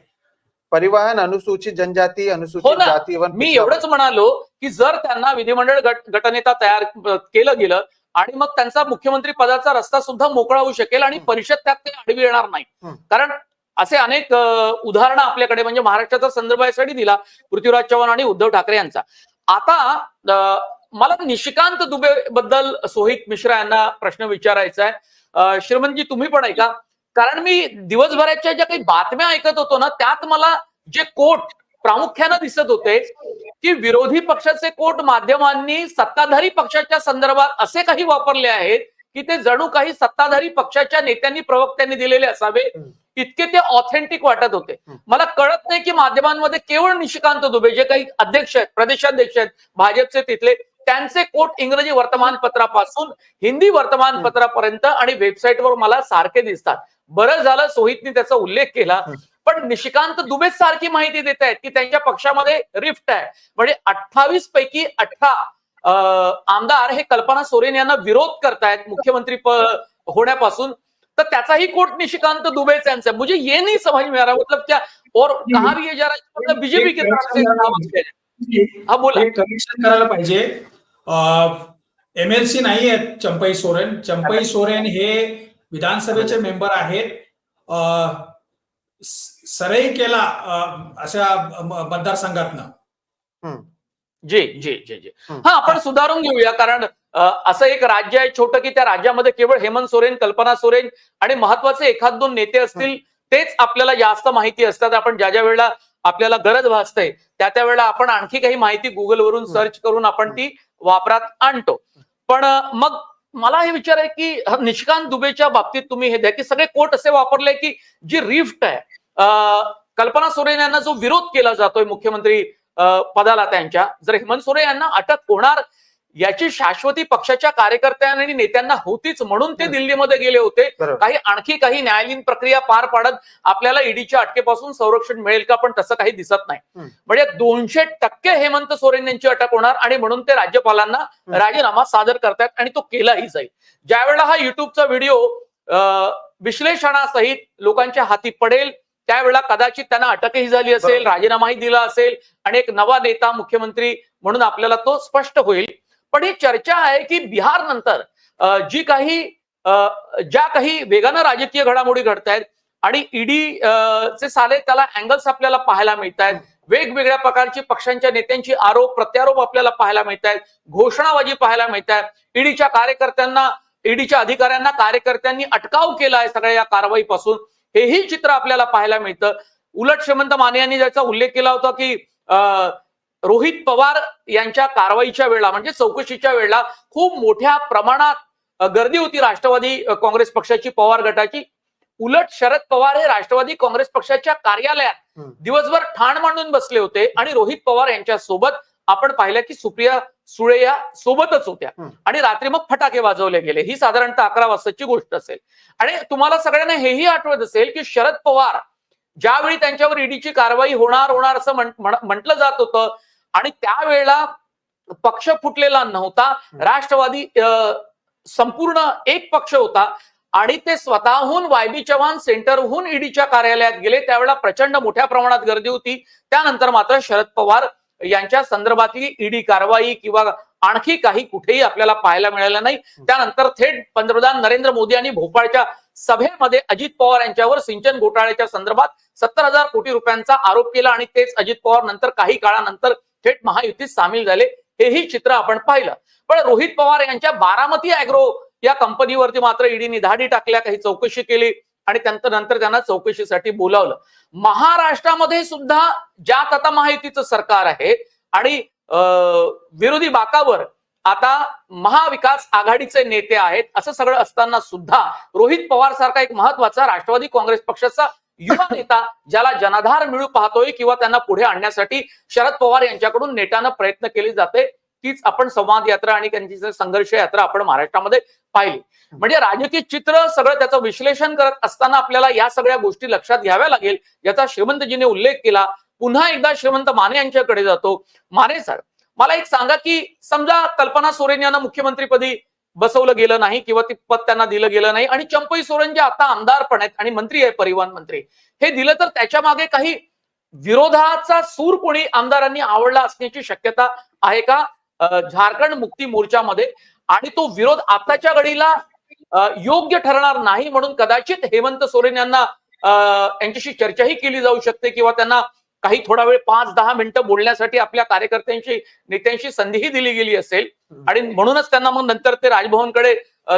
परिवहन, अनुसूचित जनजाती, हो अनुसूचित ना, जाती व मी एवढंच म्हणालो की जर त्यांना विधिमंडळ गटनेता तयार केलं गेलं आणि मग त्यांचा मुख्यमंत्री पदाचा रस्ता सुद्धा मोकळा होऊ शकेल आणि परिषद त्यात ते आडवी येणार नाही. कारण असे अनेक उदाहरणं आपल्याकडे, म्हणजे महाराष्ट्राचा संदर्भ यासाठी दिला पृथ्वीराज चव्हाण आणि उद्धव ठाकरे यांचा. आता मला निशिकांत दुबे बद्दल सोहित मिश्रा यांना प्रश्न विचारायचा आहे. श्रीमंतजी तुम्ही पण ऐका, कारण मी दिवसभराच्या ज्या काही बातम्या ऐकत होतो ना, त्यात मला जे कोट प्रामुख्यानं दिसत होते की विरोधी पक्षाचे कोट माध्यमांनी सत्ताधारी पक्षाच्या संदर्भात असे काही वापरले आहेत की ते जणू काही सत्ताधारी पक्षाच्या नेत्यांनी प्रवक्त्यांनी दिलेले असावे, इतके ते ऑथेंटिक वाटत होते. मला कळत नाही की माध्यमांमध्ये केवळ निशिकांत दुबे जे काही अध्यक्ष आहेत, प्रदेशाध्यक्ष आहेत भाजपचे तिथले, त्यांचे कोट इंग्रजी वर्तमानपत्रापासून हिंदी वर्तमानपत्रापर्यंत आणि वेबसाईटवर मला सारखे दिसतात. बरं झालं सोहितनी त्याचा उल्लेख केला, पण निशिकांत दुबे सारखी माहिती देत आहेत की त्यांच्या पक्षामध्ये रिफ्ट आहे. म्हणजे 28 पैकी 18 आमदार हे कल्पना सोरेन यांना विरोध करतायत मुख्यमंत्री होण्यापासून, तर त्याचाही कोट निशिकांत दुबे यांचा. मुझे ये नहीं समझ में आ रहा, मतलब क्या और कहा भी ये जा रहा है, मतलब बीजेपी की तरफ से. हा बोला. करेक्शन करायला पाहिजे. MLC नाही आहेत चंपई सोरेन. चंपई सोरेन हे विधानसभेचे मेंबर आहेत सराईकेला अशा मतदारसंघातनं. जी जी जी जी हा, आपण सुधारून घेऊया, कारण असं एक राज्य आहे छोटं की त्या राज्यामध्ये केवळ हेमंत सोरेन, कल्पना सोरेन आणि महत्वाचे एखाद दोन नेते असतील तेच आपल्याला जास्त माहिती असतात. आपण ज्या ज्या वेळेला आपल्याला गरज भासते त्या त्या वेळेला आपण आणखी काही माहिती गुगलवरून सर्च करून आपण ती वापरात आणतो. पण मग मला हे विचार आहे की निशिकांत दुबेच्या बाबतीत तुम्ही हे द्या की सगळे कोट असे वापरले की जी रिफ्ट आहे, कल्पना सोरेन यांना जो विरोध केला जातोय मुख्यमंत्री पदाला त्यांच्या, जर हेमंत सोरेन यांना अटक होणार याची शाश्वती पक्षाच्या कार्यकर्त्यांना आणि नेत्यांना होतीच, म्हणून ते दिल्लीमध्ये गेले होते. आणखी काही न्यायालयीन प्रक्रिया पार पाडत आपल्याला ईडीच्या अटकेपासून संरक्षण मिळेल का, पण तसं काही दिसत नाही. म्हणजे 200% हेमंत सोरेन यांची अटक होणार आणि म्हणून ते राज्यपालांना राजीनामा सादर करतात आणि तो केलाही जाईल. ज्या वेळेला हा युट्यूबचा व्हिडिओ विश्लेषणासहित लोकांच्या हाती पडेल त्यावेळेला कदाचित त्यांना अटकही झाली असेल, राजीनामाही दिला असेल आणि एक नवा नेता मुख्यमंत्री म्हणून आपल्याला तो स्पष्ट होईल. पण ही चर्चा आहे की बिहार नंतर ज्या काही वेगानं राजकीय घडामोडी घडतायत आणि ईडी चे साले त्याला अँगल्स आपल्याला पाहायला मिळत आहेत, वेगवेगळ्या प्रकारची पक्षांच्या नेत्यांची आरोप प्रत्यारोप आपल्याला पाहायला मिळत आहेत, घोषणाबाजी पाहायला मिळत आहेत, ईडीच्या कार्यकर्त्यांना, ईडीच्या अधिकाऱ्यांना कार्यकर्त्यांनी अटकाव केला आहे सगळ्या या कारवाईपासून, हेही चित्र आपल्याला पाहायला मिळतं. उलट श्रीमंत माने यांनी ज्याचा उल्लेख केला होता की रोहित पवार यांच्या कारवाईच्या वेळेला म्हणजे चौकशीच्या वेळेला खूप मोठ्या प्रमाणात गर्दी होती राष्ट्रवादी काँग्रेस पक्षाची, पवार गटाची. उलट शरद पवार हे राष्ट्रवादी काँग्रेस पक्षाच्या कार्यालयात दिवसभर ठाण मांडून बसले होते आणि रोहित पवार यांच्या सोबत आपण पाहिलं की सुप्रिया सुळे या सोबतच होत्या आणि रात्री मग फटाके वाजवले गेले. ही साधारणतः 11 वाजताची गोष्ट असेल. आणि तुम्हाला सगळ्यांना हेही आठवत असेल की शरद पवार ज्यावेळी त्यांच्यावर ईडीची कारवाई होणार असं म्हटलं जात होतं आणि त्यावेळेला पक्ष फुटलेला नव्हता, राष्ट्रवादी संपूर्ण एक पक्ष होता आणि ते स्वतःहून वाय.बी. चव्हाण सेंटरहून ईडीच्या कार्यालयात गेले. त्यावेळेला प्रचंड मोठ्या प्रमाणात गर्दी होती. त्यानंतर मात्र शरद पवार यांच्या संदर्भातली ईडी कारवाई किंवा आणखी काही कुठेही आपल्याला पाहायला मिळालं नाही. त्यानंतर थेट पंतप्रधान नरेंद्र मोदी यांनी भोपाळच्या सभेमध्ये अजित पवार यांच्यावर सिंचन घोटाळ्याच्या संदर्भात 70,000 कोटी रुपयांचा आरोप केला आणि तेच अजित पवार नंतर काही काळानंतर थेट महायुतीत सामील झाले. हेही चित्र आपण पाहिलं. पण रोहित पवार यांच्या बारामती अॅग्रो या कंपनीवरती मात्र ईडीने धाडी टाकल्या, काही चौकशी केली आणि नंतर त्यांना चौकशीसाठी बोलावलं. महाराष्ट्रामध्ये सुद्धा ज्यात आता महायुतीचं सरकार आहे आणि विरोधी बाकावर आता महाविकास आघाडीचे नेते आहेत, असं सगळं असताना सुद्धा रोहित पवार सारखा एक महत्वाचा राष्ट्रवादी काँग्रेस पक्षाचा युवा नेता ज्याला जनाधार मिळू पाहतोय किंवा त्यांना पुढे आणण्यासाठी शरद पवार यांच्याकडून नेटानं प्रयत्न केले जाते, तीच आपण संवाद यात्रा आणि त्यांची संघर्ष यात्रा आपण महाराष्ट्रामध्ये पाहिली. म्हणजे राजकीय चित्र सगळं त्याचं विश्लेषण करत असताना आपल्याला या सगळ्या गोष्टी लक्षात घ्याव्या लागेल, याचा श्रीमंतजीने उल्लेख केला. पुन्हा एकदा श्रीमंत माने यांच्याकडे जातो. माने साहेब, मला एक सांगा की समजा कल्पना सोरेन यांना मुख्यमंत्रीपदी बसवलं गेलं नाही किंवा ती पद त्यांना दिलं गेलं नाही आणि चंपई सोरेन जे आता आमदार पण आहेत आणि मंत्री आहे, परिवहन मंत्री, हे दिलं, तर त्याच्या मागे काही विरोधाचा सूर कोणी आमदारांनी आवडला असण्याची शक्यता आहे का झारखंड मुक्ती मोर्चामध्ये? आणि तो विरोध आताच्या घडीला योग्य ठरणार नाही म्हणून कदाचित हेमंत सोरेन यांना यांच्याशी चर्चाही केली जाऊ शकते किंवा त्यांना काही थोडा वेळ 5-10 मिनिटं बोलण्यासाठी आपल्या कार्यकर्त्यांशी नेत्यांशी संधीही दिली गेली असेल आणि म्हणूनच त्यांना मग नंतर ते राजभवनकडे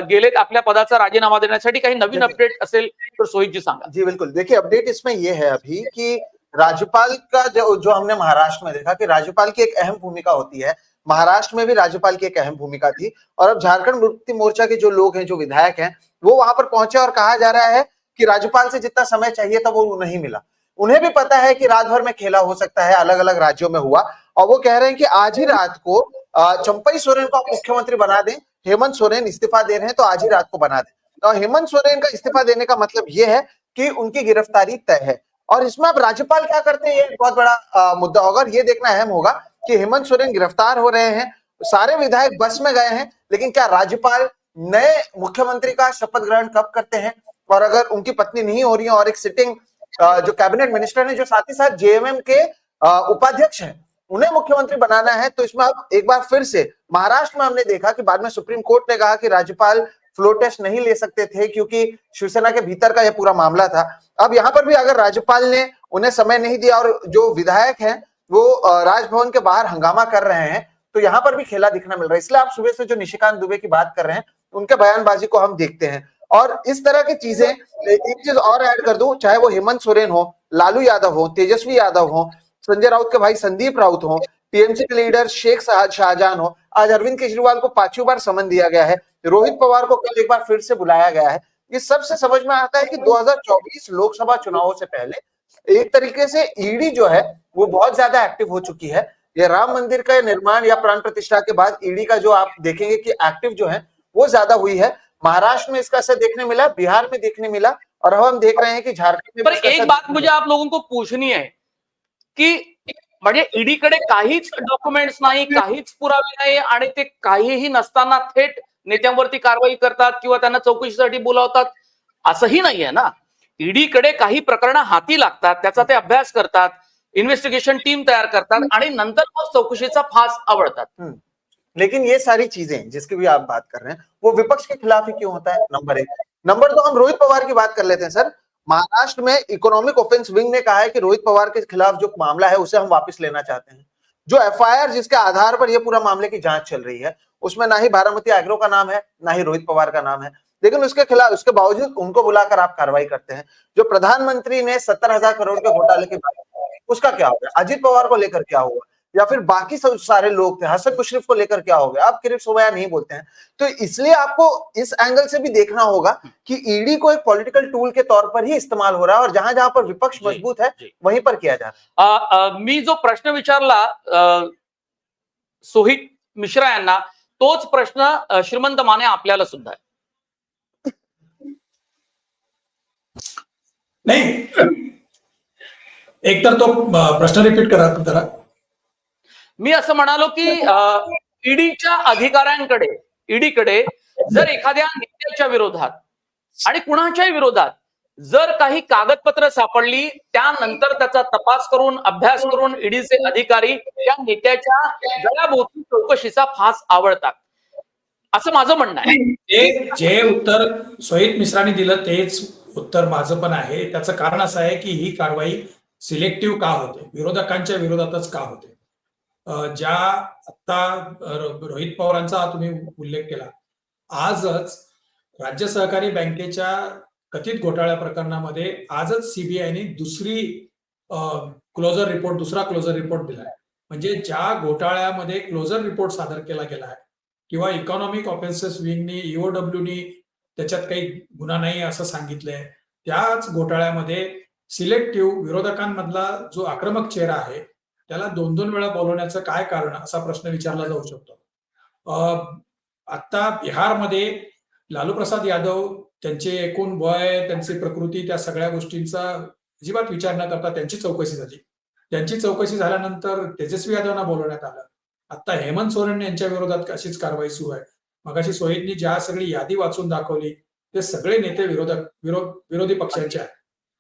गेलेत आपल्या पदाचा राजीनामा देण्यासाठी. काही नवीन अपडेट असेल तर सोहित जी सांगा. जी बिल्कुल, देखिए अपडेट इसमें ये है अभी कि राज्यपाल का जो हमने महाराष्ट्र में देखा कि राज्यपाल की एक अहम भूमिका होती है, महाराष्ट्र में भी राज्यपाल की एक अहम भूमिका थी और अब झारखंड मुक्ति मोर्चा के जो लोग हैं, जो विधायक हैं, वो वहां पर पहुंचे और कहा जा रहा है कि राज्यपाल से जितना समय चाहिए था वो नहीं मिला. उन्हें भी पता है कि रात भर में खेला हो सकता है, अलग अलग राज्यों में हुआ, और वो कह रहे हैं कि आज ही रात को चंपई सोरेन को आप मुख्यमंत्री बना दें. हेमंत सोरेन इस्तीफा दे रहे हैं तो आज ही रात को बना दें. और हेमंत सोरेन का इस्तीफा देने का मतलब ये है कि उनकी गिरफ्तारी तय है. और इसमें अब राज्यपाल क्या करते हैं, ये बहुत बड़ा मुद्दा होगा और ये देखना अहम होगा कि हेमंत सोरेन गिरफ्तार हो रहे हैं, सारे विधायक बस में गए हैं, लेकिन क्या राज्यपाल नए मुख्यमंत्री का शपथ ग्रहण कब करते हैं? और अगर उनकी पत्नी नहीं हो रही है और एक सिटिंग जो कैबिनेट मिनिस्टर है, जो साथ ही साथ जेएमएम के उपाध्यक्ष हैं, उन्हें मुख्यमंत्री बनाना है, तो इसमें अब एक बार फिर से महाराष्ट्र में हमने देखा कि बाद में सुप्रीम कोर्ट ने कहा कि राज्यपाल फ्लोर टेस्ट नहीं ले सकते थे क्योंकि शिवसेना के भीतर का यह पूरा मामला था. अब यहां पर भी अगर राज्यपाल ने उन्हें समय नहीं दिया और जो विधायक हैं वो राजभवन के बाहर हंगामा कर रहे हैं, तो यहां पर भी खेला दिखना मिल रहा है. इसलिए आप सुबह से जो निशिकांत दुबे की बात कर रहे हैं, उनके बयानबाजी को हम देखते हैं और इस तरह की चीजें. एक चीज और ऐड कर दूं, चाहे वो हेमंत सोरेन हो, लालू यादव हो, तेजस्वी यादव हो, संजय राउत के भाई संदीप राउत हो, टीएमसी के लीडर शेख शाहजहां हो, आज अरविंद केजरीवाल को 5वीं बार समन दिया गया है, रोहित पवार को कल एक बार फिर से बुलाया गया है. इस सबसे समझ में आता है कि 2024 लोकसभा चुनावों से पहले एक तरीके से ईडी जो है वो बहुत ज्यादा एक्टिव हो चुकी है. ये राम मंदिर का निर्माण या प्राण प्रतिष्ठा के बाद ईडी का जो आप देखेंगे कि एक्टिव जो है वो ज्यादा हुई है. महाराष्ट्र में इसका असर देखने मिला, बिहार में देखने मिला और अब हम देख रहे हैं कि झारखंड में. पर एक बात मुझे आप लोगों को पूछनी है की म्हणजे ईडीकडे काहीच डॉक्युमेंट्स नाही, काहीच पुरावे नाही आणि ते काहीही नसताना थेट नेत्यांवरती कारवाई करतात किंवा त्यांना चौकशीसाठी बोलावतात, असंही नाहीये ना. ईडीकडे काही प्रकरणं हाती लागतात, त्याचा ते अभ्यास करतात, इन्व्हेस्टिगेशन टीम तयार करतात आणि नंतर मग चौकशीचा फास आवडतात. लेकिन ये सारी चीजें जिसकी भी आप बात कर रहे हैं वो विपक्ष के खिलाफ ही क्यों होता है? नंबर 1. नंबर 2, हम रोहित पवार की बात कर लेते हैं. सर, महाराष्ट्र में इकोनॉमिक ऑफेंस विंग ने कहा है कि रोहित पवार के खिलाफ जो मामला है उसे हम वापस लेना चाहते हैं. जो एफआईआर जिसके आधार पर यह पूरा मामले की जांच चल रही है, उसमें ना ही बारामती एग्रो का नाम है, ना ही रोहित पवार का नाम है, लेकिन उसके खिलाफ, उसके बावजूद उनको बुलाकर आप कार्रवाई करते हैं. जो प्रधानमंत्री ने 70,000 करोड़ के घोटाले की बात की, उसका क्या होगा? अजित पवार को लेकर क्या हुआ? या फिर बाकी सब सारे लोग थे, हसन मुशर्रफ को लेकर क्या हो गया? आप किरीट सोमैया नहीं बोलते हैं. तो इसलिए आपको इस एंगल से भी देखना होगा कि ईडी को एक पॉलिटिकल टूल के तौर पर ही इस्तेमाल हो रहा है और जहां जहां पर विपक्ष मजबूत है वहीं पर किया जा रहा है. मी जो प्रश्न विचारला सोहित मिश्रा यांना, तोच प्रश्न श्रीमंत माने आपल्याला सुद्धा आहे. नाही, एकतर तो प्रश्न रिपीट करा जरा. मी असं म्हणालो की ईडीच्या अधिकाऱ्यांकडे, ईडीकडे जर एखाद्या नेत्याच्या विरोधात आणि कुणाच्याही विरोधात जर काही कागदपत्र सापडली, त्यानंतर त्याचा तपास करून अभ्यास करून ईडीचे अधिकारी त्या नेत्याच्या गळ्याभोवती चौकशीचा फास आवळतात, असं माझं म्हणणं आहे. ते जे उत्तर सोहित मिश्रांनी दिलं तेच उत्तर माझं पण आहे. त्याचं कारण असं आहे की ही कारवाई सिलेक्टिव्ह का होते, विरोधकांच्या विरोधातच का होते. ज्या आता रोहित पवारांचा तुम्ही उल्लेख केला, आजच राज्य सहकारी बँकेच्या कथित घोटाळ्या प्रकरणामध्ये आजच सीबीआयने दुसरा क्लोजर रिपोर्ट दिलाय. म्हणजे ज्या घोटाळ्यामध्ये क्लोजर रिपोर्ट सादर केला गेला आहे किंवा इकॉनॉमिक ऑफेन्सेस विंगनी ईओडब्ल्यूनी त्याच्यात काही गुन्हा नाही असं सांगितलंय, त्याच घोटाळ्यामध्ये सिलेक्टिव्ह विरोधकांमधला जो आक्रमक चेहरा आहे त्याला 2-2 वेळा बोलवण्याचं काय कारण, असा प्रश्न विचारला जाऊ शकतो. आता बिहारमध्ये लालू प्रसाद यादव, त्यांचे एकूण वय, त्यांची प्रकृती, त्या सगळ्या गोष्टींचा अजिबात विचार न करता त्यांची चौकशी झाली. त्यांची चौकशी झाल्यानंतर तेजस्वी यादवना बोलवण्यात आलं. आता हेमंत सोरेन यांच्या विरोधात अशीच कारवाई सुरू आहे. मगाशी सोहितनी ज्या सगळी यादी वाचून दाखवली ते सगळे नेते विरोधी पक्षांचे आहेत.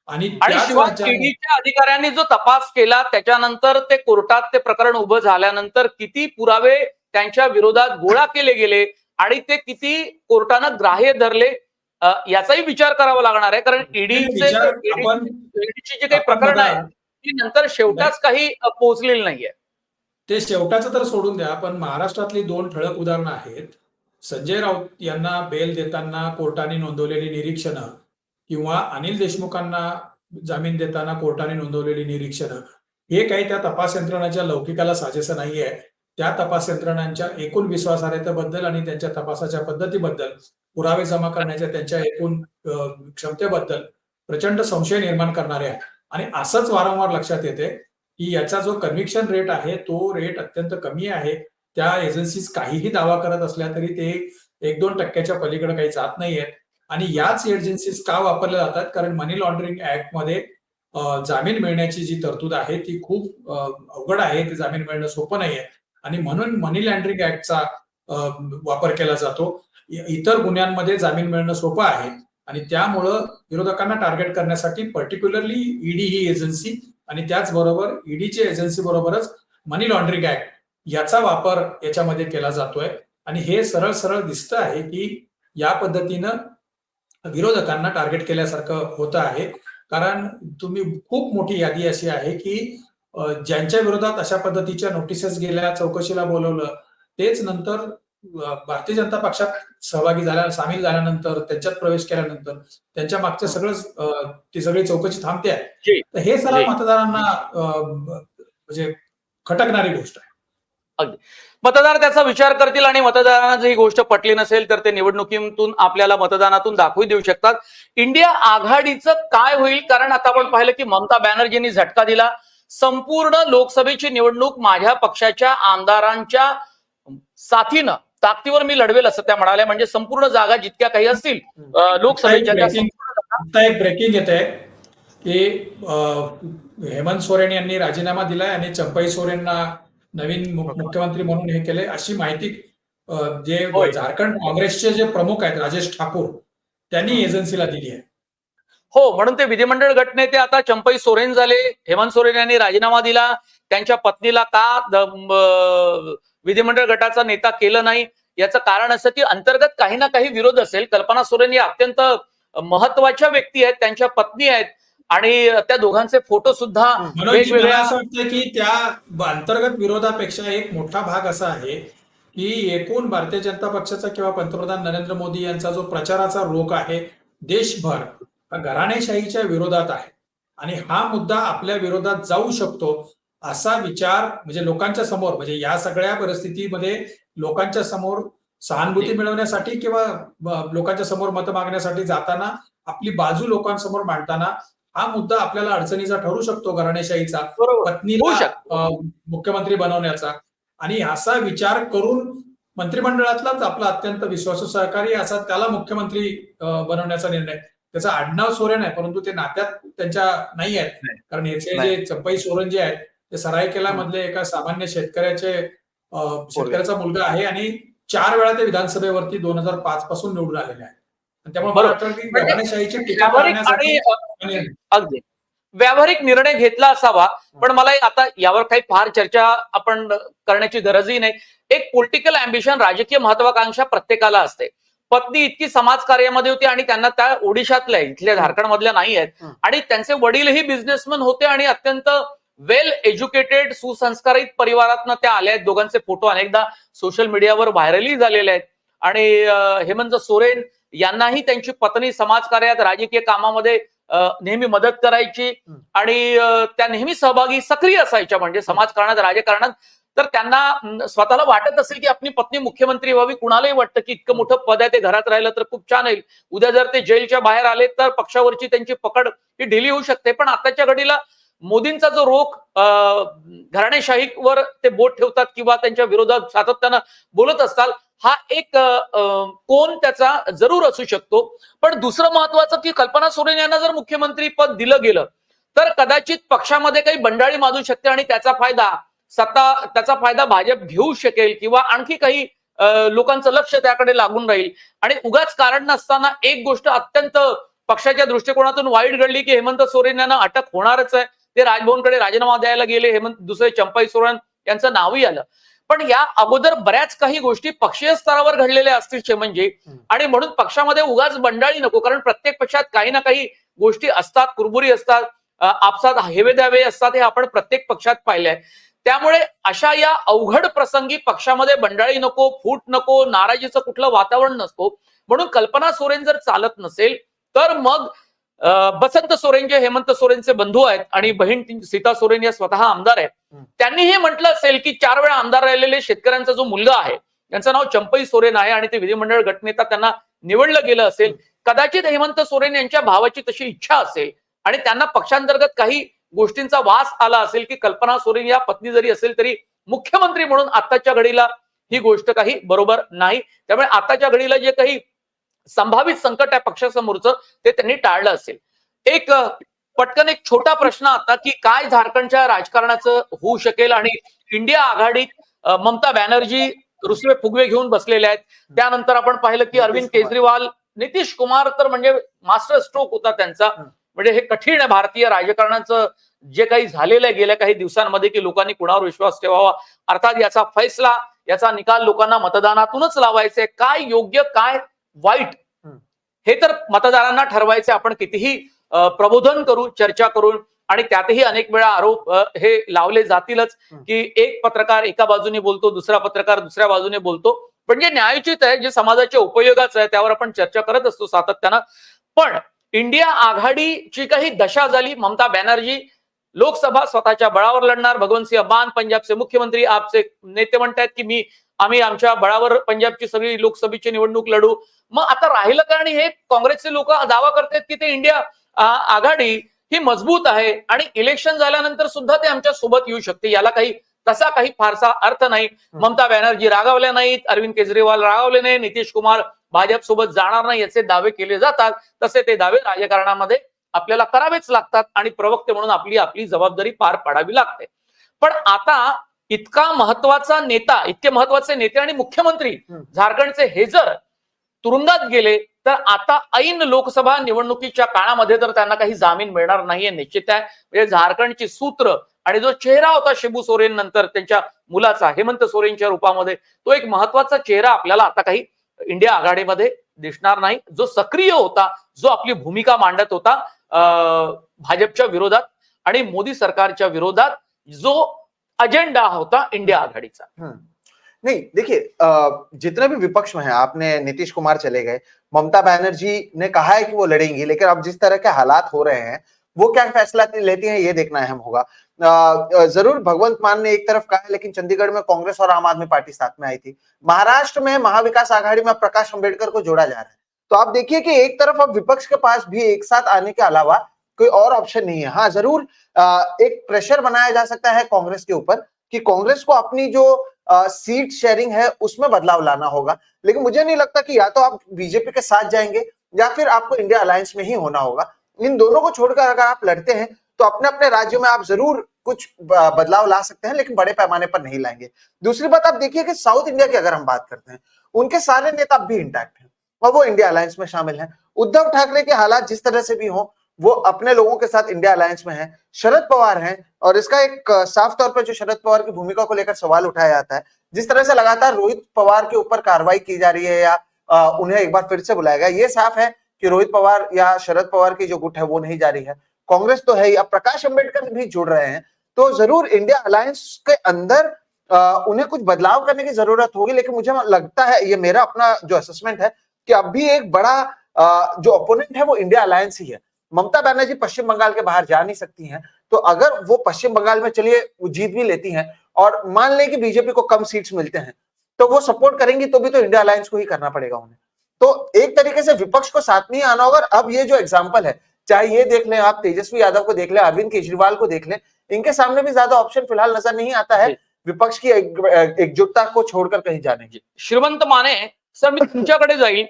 आणि त्याच शिवाय राज्यात ईडीच्या अधिकाऱ्यांनी जो तपास केला त्याच्यानंतर ते कोर्टात ते प्रकरण उभं झाल्यानंतर किती पुरावे त्यांच्या विरोधात गोळा केले गेले आणि ते किती कोर्टानं ग्राह्य धरले, याचाही विचार करावा लागणार आहे. कारण ईडीची जी काही प्रकरणं आहेत ती नंतर शेवटाच काही पोहोचलेली नाहीये. ते शेवटाचं तर सोडून द्या, पण महाराष्ट्रातली 2 ठळक उदाहरणं आहेत. संजय राऊत यांना बेल देताना कोर्टाने नोंदवलेली निरीक्षणं किंवा अनिल देशमुखांना जामीन देताना कोर्टाने नोंदवलेली निरीक्षणं, हे काही त्या तपास यंत्रणाच्या लौकिकाला साजेसं नाहीये. त्या तपास यंत्रणांच्या एकूण विश्वासार्हतेबद्दल आणि त्यांच्या तपासाच्या पद्धतीबद्दल, पुरावे जमा करण्याच्या त्यांच्या एकूण क्षमतेबद्दल प्रचंड संशय निर्माण करणारे आहे. आणि असंच वारंवार लक्षात येते की याचा जो कन्व्हिक्शन रेट आहे तो रेट अत्यंत कमी आहे. त्या एजन्सीज काहीही दावा करत असल्या तरी ते 1-2% पलीकडे काही जात नाहीयेत. आणि याच एजन्सीज का वापरल्या जातात, कारण मनी लॉन्ड्रिंग ऍक्टमध्ये जामीन मिळण्याची जी तरतूद आहे ती खूप अवघड आहे. ते जामीन मिळणं सोपं नाहीये आणि म्हणून मनी लॉन्ड्रिंग ऍक्टचा वापर केला जातो. इतर गुन्ह्यांमध्ये जामीन मिळणं सोपं आहे आणि त्यामुळं विरोधकांना टार्गेट करण्यासाठी पर्टिक्युलरली ईडी ही एजन्सी आणि त्याचबरोबर ईडीची एजन्सी बरोबरच मनी लॉन्ड्रिंग ऍक्ट याचा वापर याच्यामध्ये केला जातोय. आणि हे सरळ सरळ दिसतं आहे की या पद्धतीनं विरोधकांना टार्गेट केल्यासारखं होतं आहे. कारण तुम्ही खूप मोठी यादी अशी आहे की ज्यांच्या विरोधात अशा पद्धतीच्या नोटिसेस गेल्या, चौकशीला बोलवलं, तेच नंतर भारतीय जनता पक्षात सामील झाल्यानंतर, त्यांच्यात प्रवेश केल्यानंतर त्यांच्या मागचं सगळं ती सगळी चौकशी थांबते आहे. तर हे सर्व मतदारांना म्हणजे खटकणारी गोष्ट आहे. अगदी मतदार त्याचा विचार करतील आणि मतदारांना जर ही गोष्ट पटली नसेल तर ते निवडणुकीतून आपल्याला मतदानातून दाखवू देऊ शकतात. इंडिया आघाडीचं काय होईल, कारण आता आपण पाहिलं की ममता बॅनर्जींनी झटका दिला. संपूर्ण लोकसभेची निवडणूक माझ्या पक्षाच्या आमदारांच्या साथीनं, ताकदीवर मी लढवेल असं त्या म्हणाल्या. म्हणजे संपूर्ण जागा जितक्या काही असतील लोकसभेच्या, आता एक ब्रेकिंग येत आहे की हेमंत सोरेन यांनी राजीनामा दिलाय आणि चंपई सोरेनना नवीन मुख्यमंत्री म्हणून हे केले, अशी माहिती जे झारखंड काँग्रेसचे जे प्रमुख आहेत राजेश ठाकूर त्यांनी एजन्सीला दिली आहे. हो, म्हणून ते विधिमंडळ गटनेते आता चंपई सोरेन झाले. हेमंत सोरेन यांनी राजीनामा दिला. त्यांच्या पत्नीला का विधिमंडळ गटाचा नेता केलं नाही, याचं कारण असं की अंतर्गत काही ना काही विरोध असेल. कल्पना सोरेन या अत्यंत महत्वाच्या व्यक्ती आहेत, त्यांच्या पत्नी आहेत आणि त्या दोघांचे फोटो सुद्धा वेगवेगळ्या. असं वाटतं की त्या अंतर्गत विरोधापेक्षा एक मोठा भाग असा आहे की एकूण भारतीय जनता पक्षाचा किंवा पंतप्रधान नरेंद्र मोदी यांचा जो प्रचाराचा रोख आहे देशभर, घराणेशाहीच्या विरोधात आहे आणि हा मुद्दा आपल्या विरोधात जाऊ शकतो असा विचार म्हणजे लोकांच्या समोर, म्हणजे या सगळ्या परिस्थितीमध्ये लोकांच्या समोर सहानुभूती मिळवण्यासाठी किंवा लोकांच्या समोर मत मागण्यासाठी जाताना आपली बाजू लोकांसमोर मांडताना हा मुद्दा आपल्याला अडचणीचा ठरू शकतो, घराणेशाहीचा, पत्नीला मुख्यमंत्री बनवण्याचा. आणि असा विचार करून मंत्रिमंडळातलाच आपला अत्यंत विश्वासू सहकारी असा त्याला मुख्यमंत्री बनवण्याचा निर्णय. त्याचं आडनाव सोरेन आहे परंतु ते नात्यात त्यांच्या नाही आहेत, कारण याचे जे चंपई सोरेन जे आहेत ते सरायकेला मधले एका सामान्य शेतकऱ्याचा मुलगा आहे आणि 4 वेळा ते विधानसभेवरती 2005 पासून निवडून आलेले आहे. त्यामुळे मला बरोबर. वाटतं की म्हणजे घराणेशाहीची टीका व्यावहारिक टाळण्यासाठी आणि अगदी व्यावहारिक निर्णय घेतला असावा, पण मला आता यावर काही फार चर्चा आपण करण्याची गरजही नाही. एक पॉलिटिकल अँबिशन, राजकीय महत्वाकांक्षा प्रत्येकाला असते. पत्नी इतकी समाजकार्यामध्ये होती आणि त्यांना त्या ओडिशातल्या, इथल्या झारखंडमधल्या नाही आहेत आणि त्यांचे वडीलही बिझनेसमन होते आणि अत्यंत वेल एज्युकेटेड, सुसंस्कारित परिवारातनं त्या आल्या आहेत. दोघांचे फोटो अनेकदा सोशल मीडियावर व्हायरलही झालेले आहेत. आणि हेमंत सोरेन यांनाही त्यांची पत्नी समाजकार्यात, राजकीय कामामध्ये नेहमी मदत करायची आणि त्या नेहमी सहभागी, सक्रिय असायच्या, म्हणजे समाजकारणात, राजकारणात. तर त्यांना स्वतःला वाटत असेल की आपली पत्नी मुख्यमंत्री व्हावी. कुणालाही वाटतं की इतकं मोठं पद आहे, ते घरात राहिलं तर खूप छान होईल. उद्या जर ते जेलच्या बाहेर आले तर पक्षावरची त्यांची पकड ही ढिली होऊ शकते. पण आताच्या घडीला मोदींचा जो रोख, घराणेशाहीवर ते बोट ठेवतात किंवा त्यांच्या विरोधात सातत्यानं बोलत असतात, हा एक कोण त्याचा जरूर असू शकतो. पण दुसरं महत्वाचं की कल्पना सोरेन यांना जर मुख्यमंत्री पद दिलं गेलं तर कदाचित पक्षामध्ये काही बंडाळी माजू शकते आणि त्याचा फायदा भाजप घेऊ शकेल किंवा आणखी काही लोकांचं लक्ष त्याकडे लागून राहील. आणि उगाच कारण नसताना एक गोष्ट अत्यंत पक्षाच्या दृष्टिकोनातून वाईट घडली की हेमंत सोरेन यांना अटक होणारच आहे. ते राजभवनकडे राजीनामा द्यायला गेले. दुसरे चंपाई सोरेन यांचं नावही आलं. पण या अगोदर बऱ्याच काही गोष्टी पक्षीय स्तरावर घडलेल्या असतील म्हणजे, आणि म्हणून पक्षामध्ये उगाच बंडाळी नको. कारण प्रत्येक पक्षात काही ना काही गोष्टी असतात, कुरबुरी असतात, आपसात हेवे द्यावे असतात. हे आपण प्रत्येक पक्षात पाहिलंय. त्यामुळे अशा या अवघड प्रसंगी पक्षामध्ये बंडाळी नको, फूट नको, नाराजीचं कुठलं वातावरण नसतो. म्हणून कल्पना सोरेन जर चालत नसेल तर मग बसंत सोरेन, जे हेमंत सोरेनचे बंधू आहेत आणि बहीण सीता सोरेन या स्वतः आमदार आहेत, त्यांनी हे म्हटलं असेल की 4 वेळा आमदार राहिलेले शेतकऱ्यांचा जो मुलगा आहे, त्यांचं नाव चंपई सोरेन आहे आणि ते विधिमंडळ गटनेता त्यांना निवडलं गेलं असेल. कदाचित हेमंत सोरेन यांच्या भावाची तशी इच्छा असेल आणि त्यांना पक्षांतर्गत काही गोष्टींचा वास आला असेल की कल्पना सोरेन या पत्नी जरी असेल तरी मुख्यमंत्री म्हणून आताच्या घडीला ही गोष्ट काही बरोबर नाही. त्यामुळे आताच्या घडीला जे काही संभावित संकट आहे पक्षासमोरचं, ते त्यांनी टाळलं असेल. एक पटकन एक छोटा प्रश्न आता की काय झारखंडच्या राजकारणाचं होऊ शकेल. आणि इंडिया आघाडीत ममता बॅनर्जी रुसवे फुगवे घेऊन बसलेले आहेत. त्यानंतर आपण पाहिलं की अरविंद केजरीवाल, नितीश कुमार तर म्हणजे मास्टर स्ट्रोक होता त्यांचा. म्हणजे हे कठीण आहे भारतीय राजकारणाचं जे काही झालेलं आहे गेल्या काही दिवसांमध्ये की लोकांनी कुणावर विश्वास ठेवावा. अर्थात याचा फैसला, याचा निकाल लोकांना मतदानातूनच लावायचा आहे. काय योग्य, काय वाईट, हे तर मतदारांना ठरवायचे. आपण कितीही प्रबोधन करू, चर्चा करून, आणि त्यातही अनेक वेळा आरोप हे लावले जातीलच की एक पत्रकार एका बाजूने बोलतो, दुसरा पत्रकार दुसऱ्या बाजूने बोलतो. पण जे न्यायोचित आहे, जे समाजाच्या उपयोगाचं आहे, त्यावर आपण चर्चा करत असतो सातत्यानं. पण इंडिया आघाडीची काही दशा झाली. ममता बॅनर्जी लोकसभा स्वतःच्या बळावर लढणार. भगवंत सिंह मान पंजाबचे मुख्यमंत्री, आपचे नेते म्हणतात की आम्ही आमच्या बळावर पंजाबची सगळी लोकसभेची निवडणूक लढू. मग आता राहिलं का? आणि हे काँग्रेसचे लोक दावा करतात की ते इंडिया आघाडी ही मजबूत आहे आणि इलेक्शन झाल्यानंतर सुद्धा ते आमच्या सोबत येऊ शकते. याला तसा काही फारसा अर्थ नाही. ममता बॅनर्जी रागावल्या नाहीत, अरविंद केजरीवाल रागावले नाही, नितीश कुमार भाजप सोबत जाणार नाही याचे दावे केले जातात. तसे ते दावे राजकारणामध्ये आपल्याला करावेच लागतात आणि प्रवक्ते म्हणून आपली जबाबदारी पार पाडावी लागते. पण आता इतके महत्वाचे नेते आणि मुख्यमंत्री झारखंडचे हे जर तुरुंगात गेले तर आता ऐन लोकसभा निवडणुकीच्या काळामध्ये तर त्यांना काही जामीन मिळणार नाहीये निश्चित आहे. म्हणजे झारखंडची सूत्र आणि जो चेहरा होता शिबू सोरेन नंतर त्यांच्या मुलाचा हेमंत सोरेनच्या रूपामध्ये, तो एक महत्वाचा चेहरा आपल्याला आता काही इंडिया आघाडीमध्ये दिसणार नाही. जो सक्रिय होता, जो आपली भूमिका मांडत होता भाजपच्या विरोधात आणि मोदी सरकारच्या विरोधात, जो अजेंडा होता इंडिया आघाड़ीचा। नहीं देखिए, जितने भी विपक्ष में है, आपने नीतीश कुमार चले गए, ममता बनर्जी ने कहा है कि वो लड़ेंगी, लेकिन अब जिस तरह के हालात हो रहे हैं वो क्या फैसला लेती हैं ये देखना अहम होगा। जरूर भगवंत मान ने एक तरफ कहा है, लेकिन चंडीगढ़ में कांग्रेस और आम आदमी पार्टी साथ में आई थी। महाराष्ट्र में महाविकास आघाड़ी में प्रकाश अंबेडकर को जोड़ा जा रहा है। तो आप देखिए कि एक तरफ अब विपक्ष के पास भी एक साथ आने के अलावा कोई और ऑप्शन नहीं है। हाँ, जरूर एक प्रेशर बनाया जा सकता है कांग्रेस के ऊपर कि कांग्रेस को अपनी जो सीट शेयरिंग है उसमें बदलाव लाना होगा, लेकिन मुझे नहीं लगता कि या तो आप बीजेपी के साथ जाएंगे या फिर आपको इंडिया अलायंस में ही होना होगा। इन दोनों को छोड़कर अगर आप लड़ते हैं तो अपने अपने राज्यों में आप जरूर कुछ बदलाव ला सकते हैं, लेकिन बड़े पैमाने पर नहीं लाएंगे। दूसरी बात आप देखिए कि साउथ इंडिया की अगर हम बात करते हैं, उनके सारे नेता अब भी इंटैक्ट हैं। और वो इंडिया अलायंस में शामिल हैं। उद्धव ठाकरे के हालात जिस तरह से भी हो, वो अपने लोगों के साथ इंडिया अलायंस में हैं। शरद पवार हैं, और इसका एक साफ तौर पर जो शरद पवार की भूमिका को लेकर सवाल उठाया जाता है, जिस तरह से लगातार रोहित पवार के ऊपर कार्रवाई की जा रही है या उन्हें एक बार फिर से बुलाया गया, ये साफ है कि रोहित पवार या शरद पवार की जो गुट है वो नहीं जा रही है। कांग्रेस तो है ही, अब प्रकाश अंबेडकर भी जुड़ रहे हैं, तो जरूर इंडिया अलायंस के अंदर उन्हें कुछ बदलाव करने की जरूरत होगी। लेकिन मुझे लगता है, ये मेरा अपना जो असेसमेंट है, कि अब भी एक बड़ा जो ओपोनेंट है वो इंडिया अलायंस ही है। ममता बनर्जी पश्चिम बंगाल के बाहर जा नहीं सकती हैं, तो अगर वो पश्चिम बंगाल में चलिए जीत भी लेती हैं और मान लें कि बीजेपी को कम सीट्स मिलते हैं, तो वो सपोर्ट करेंगी, तो भी तो इंडिया अलायंस को ही करना पड़ेगा उन्हें। तो एक तरीके से विपक्ष को साथ नहीं आना होगा। अब ये जो एग्जाम्पल है, चाहे ये देख लें आप, तेजस्वी यादव को देख लें, अरविंद केजरीवाल को देख लें, इनके सामने भी ज्यादा ऑप्शन फिलहाल नजर नहीं आता है विपक्ष की एकजुटता को छोड़कर कहीं जाने की। श्रीमंत माने सर, मी तुमच्याकडे जाईल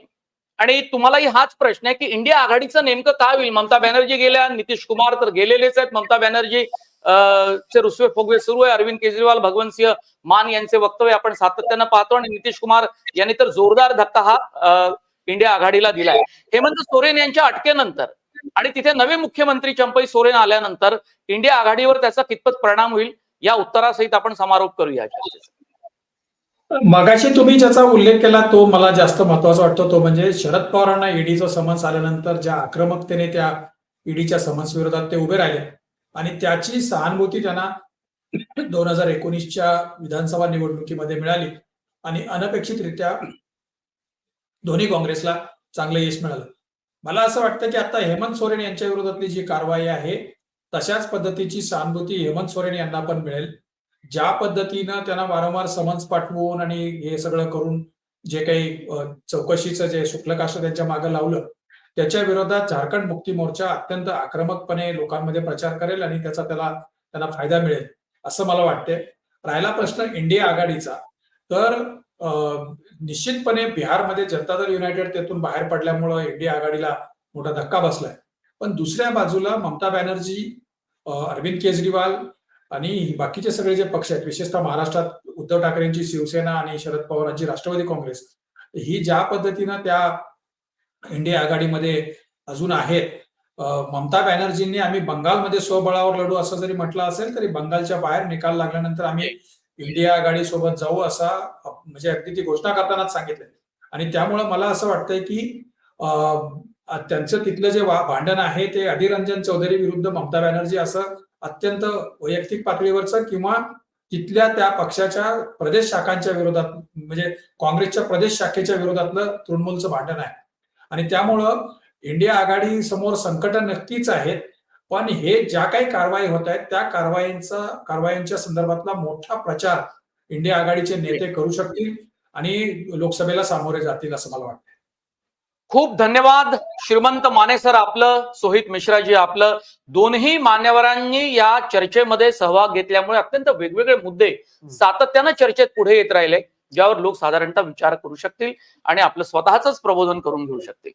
आणि तुम्हालाही हाच प्रश्न आहे की इंडिया आघाडीचं नेमकं काय होईल? ममता बॅनर्जी गेल्या, नितीश कुमार तर गेलेलेच आहेत. ममता बॅनर्जी चे रुसवे फुगवे सुरू आहे. अरविंद केजरीवाल, भगवंत सिंह मान यांचे वक्तव्य आपण सातत्यानं पाहतो आणि नितीश कुमार यांनी तर जोरदार धक्का हा इंडिया आघाडीला दिलाय. हेमंत सोरेन यांच्या अटकेनंतर आणि तिथे नवे मुख्यमंत्री चंपई सोरेन आल्यानंतर इंडिया आघाडीवर त्याचा कितपत परिणाम होईल, या उत्तरासहित आपण समारोप करूया. मगाशी तुम्ही ज्याचा उल्लेख केला तो मला जास्त महत्वाचा वाटतो, तो म्हणजे शरद पवारांना ईडीचं समन्स आल्यानंतर ज्या आक्रमकतेने त्या ईडीच्या समन्स विरोधात ते उभे राहिले आणि त्याची सहानुभूती त्यांना 2019च्या विधानसभा निवडणुकीमध्ये मिळाली आणि अनपेक्षितरित्या दोन्ही काँग्रेसला चांगलं यश मिळालं. मला असं वाटतं की आता हेमंत सोरेन यांच्या विरोधातली जी कारवाई आहे तशाच पद्धतीची सहानुभूती हेमंत सोरेन यांना पण मिळेल. ज्या पद्धतीनं त्यांना वारंवार समन्स पाठवून आणि हे सगळं करून जे काही चौकशीचं जे शुक्लकाष्ट त्यांच्या मागे लावलं, त्याच्या विरोधात झारखंड मुक्ती मोर्चा अत्यंत आक्रमकपणे लोकांमध्ये प्रचार करेल आणि त्याचा त्यांना फायदा मिळेल असं मला वाटतंय. राहिला प्रश्न इंडिया आघाडीचा, तर निश्चितपणे बिहारमध्ये जनता दल युनायटेड त्यातून बाहेर पडल्यामुळे इंडिया आघाडीला मोठा धक्का बसलाय. पण दुसऱ्या बाजूला ममता बॅनर्जी, अरविंद केजरीवाल आणि बाकीचे सगळे जे पक्ष आहेत, विशेषतः महाराष्ट्रात उद्धव ठाकरेंची शिवसेना आणि शरद पवारांची राष्ट्रवादी काँग्रेस, ही ज्या पद्धतीनं त्या इंडिया आघाडीमध्ये अजून आहेत. ममता बॅनर्जींनी आम्ही बंगालमध्ये स्वबळावर लढू असं जरी म्हटलं असेल, तरी बंगालच्या बाहेर निकाल लागल्यानंतर आम्ही इंडिया आघाडी सोबत जाऊ असा म्हणजे अगदी ती घोषणा करतानाच सांगितलंय. आणि त्यामुळे मला असं वाटतंय की त्यांचं तिथलं जे भांडण आहे ते अधीर रंजन चौधरी विरुद्ध ममता बॅनर्जी असं अत्यंत वैयक्तिक पातळीवरचं किंवा तिथल्या त्या पक्षाच्या प्रदेश शाखांच्या विरोधात, म्हणजे काँग्रेसच्या प्रदेश शाखेच्या विरोधातलं तृणमूलचं भांडण आहे. आणि त्यामुळं इंडिया आघाडी समोर संकट नक्कीच आहेत, पण हे ज्या काही कारवाई होत आहेत त्या कारवाईंच्या संदर्भातला मोठा प्रचार इंडिया आघाडीचे नेते करू शकतील आणि लोकसभेला सामोरे जातील असं मला वाटतं. खूप धन्यवाद श्रीमंत माने सर आपलं, सोहित मिश्राजी आपलं. दोन्ही मान्यवरांनी या चर्चेमध्ये सहभाग घेतल्यामुळे अत्यंत वेगवेगळे मुद्दे सातत्यानं चर्चेत पुढे येत राहिले, ज्यावर लोक साधारणतः विचार करू शकतील आणि आपलं स्वतःच प्रबोधन करून घेऊ शकतील.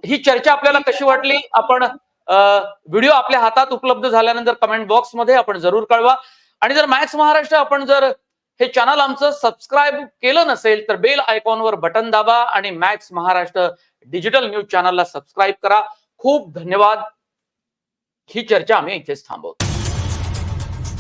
ही चर्चा आपल्याला कशी वाटली? आपण व्हिडिओ आपल्या हातात उपलब्ध झाल्यानंतर कमेंट बॉक्स मध्ये आपण जरूर कळवा. आणि जर मॅक्स महाराष्ट्र आपण जर हे चॅनल आमचं सबस्क्राईब केलं नसेल तर बेल आयकॉनवर बटन दाबा आणि मॅक्स महाराष्ट्र डिजिटल न्यूज चॅनलला सबस्क्राईब करा. खूप धन्यवाद. ही चर्चा आम्ही इथेच थांबवतो.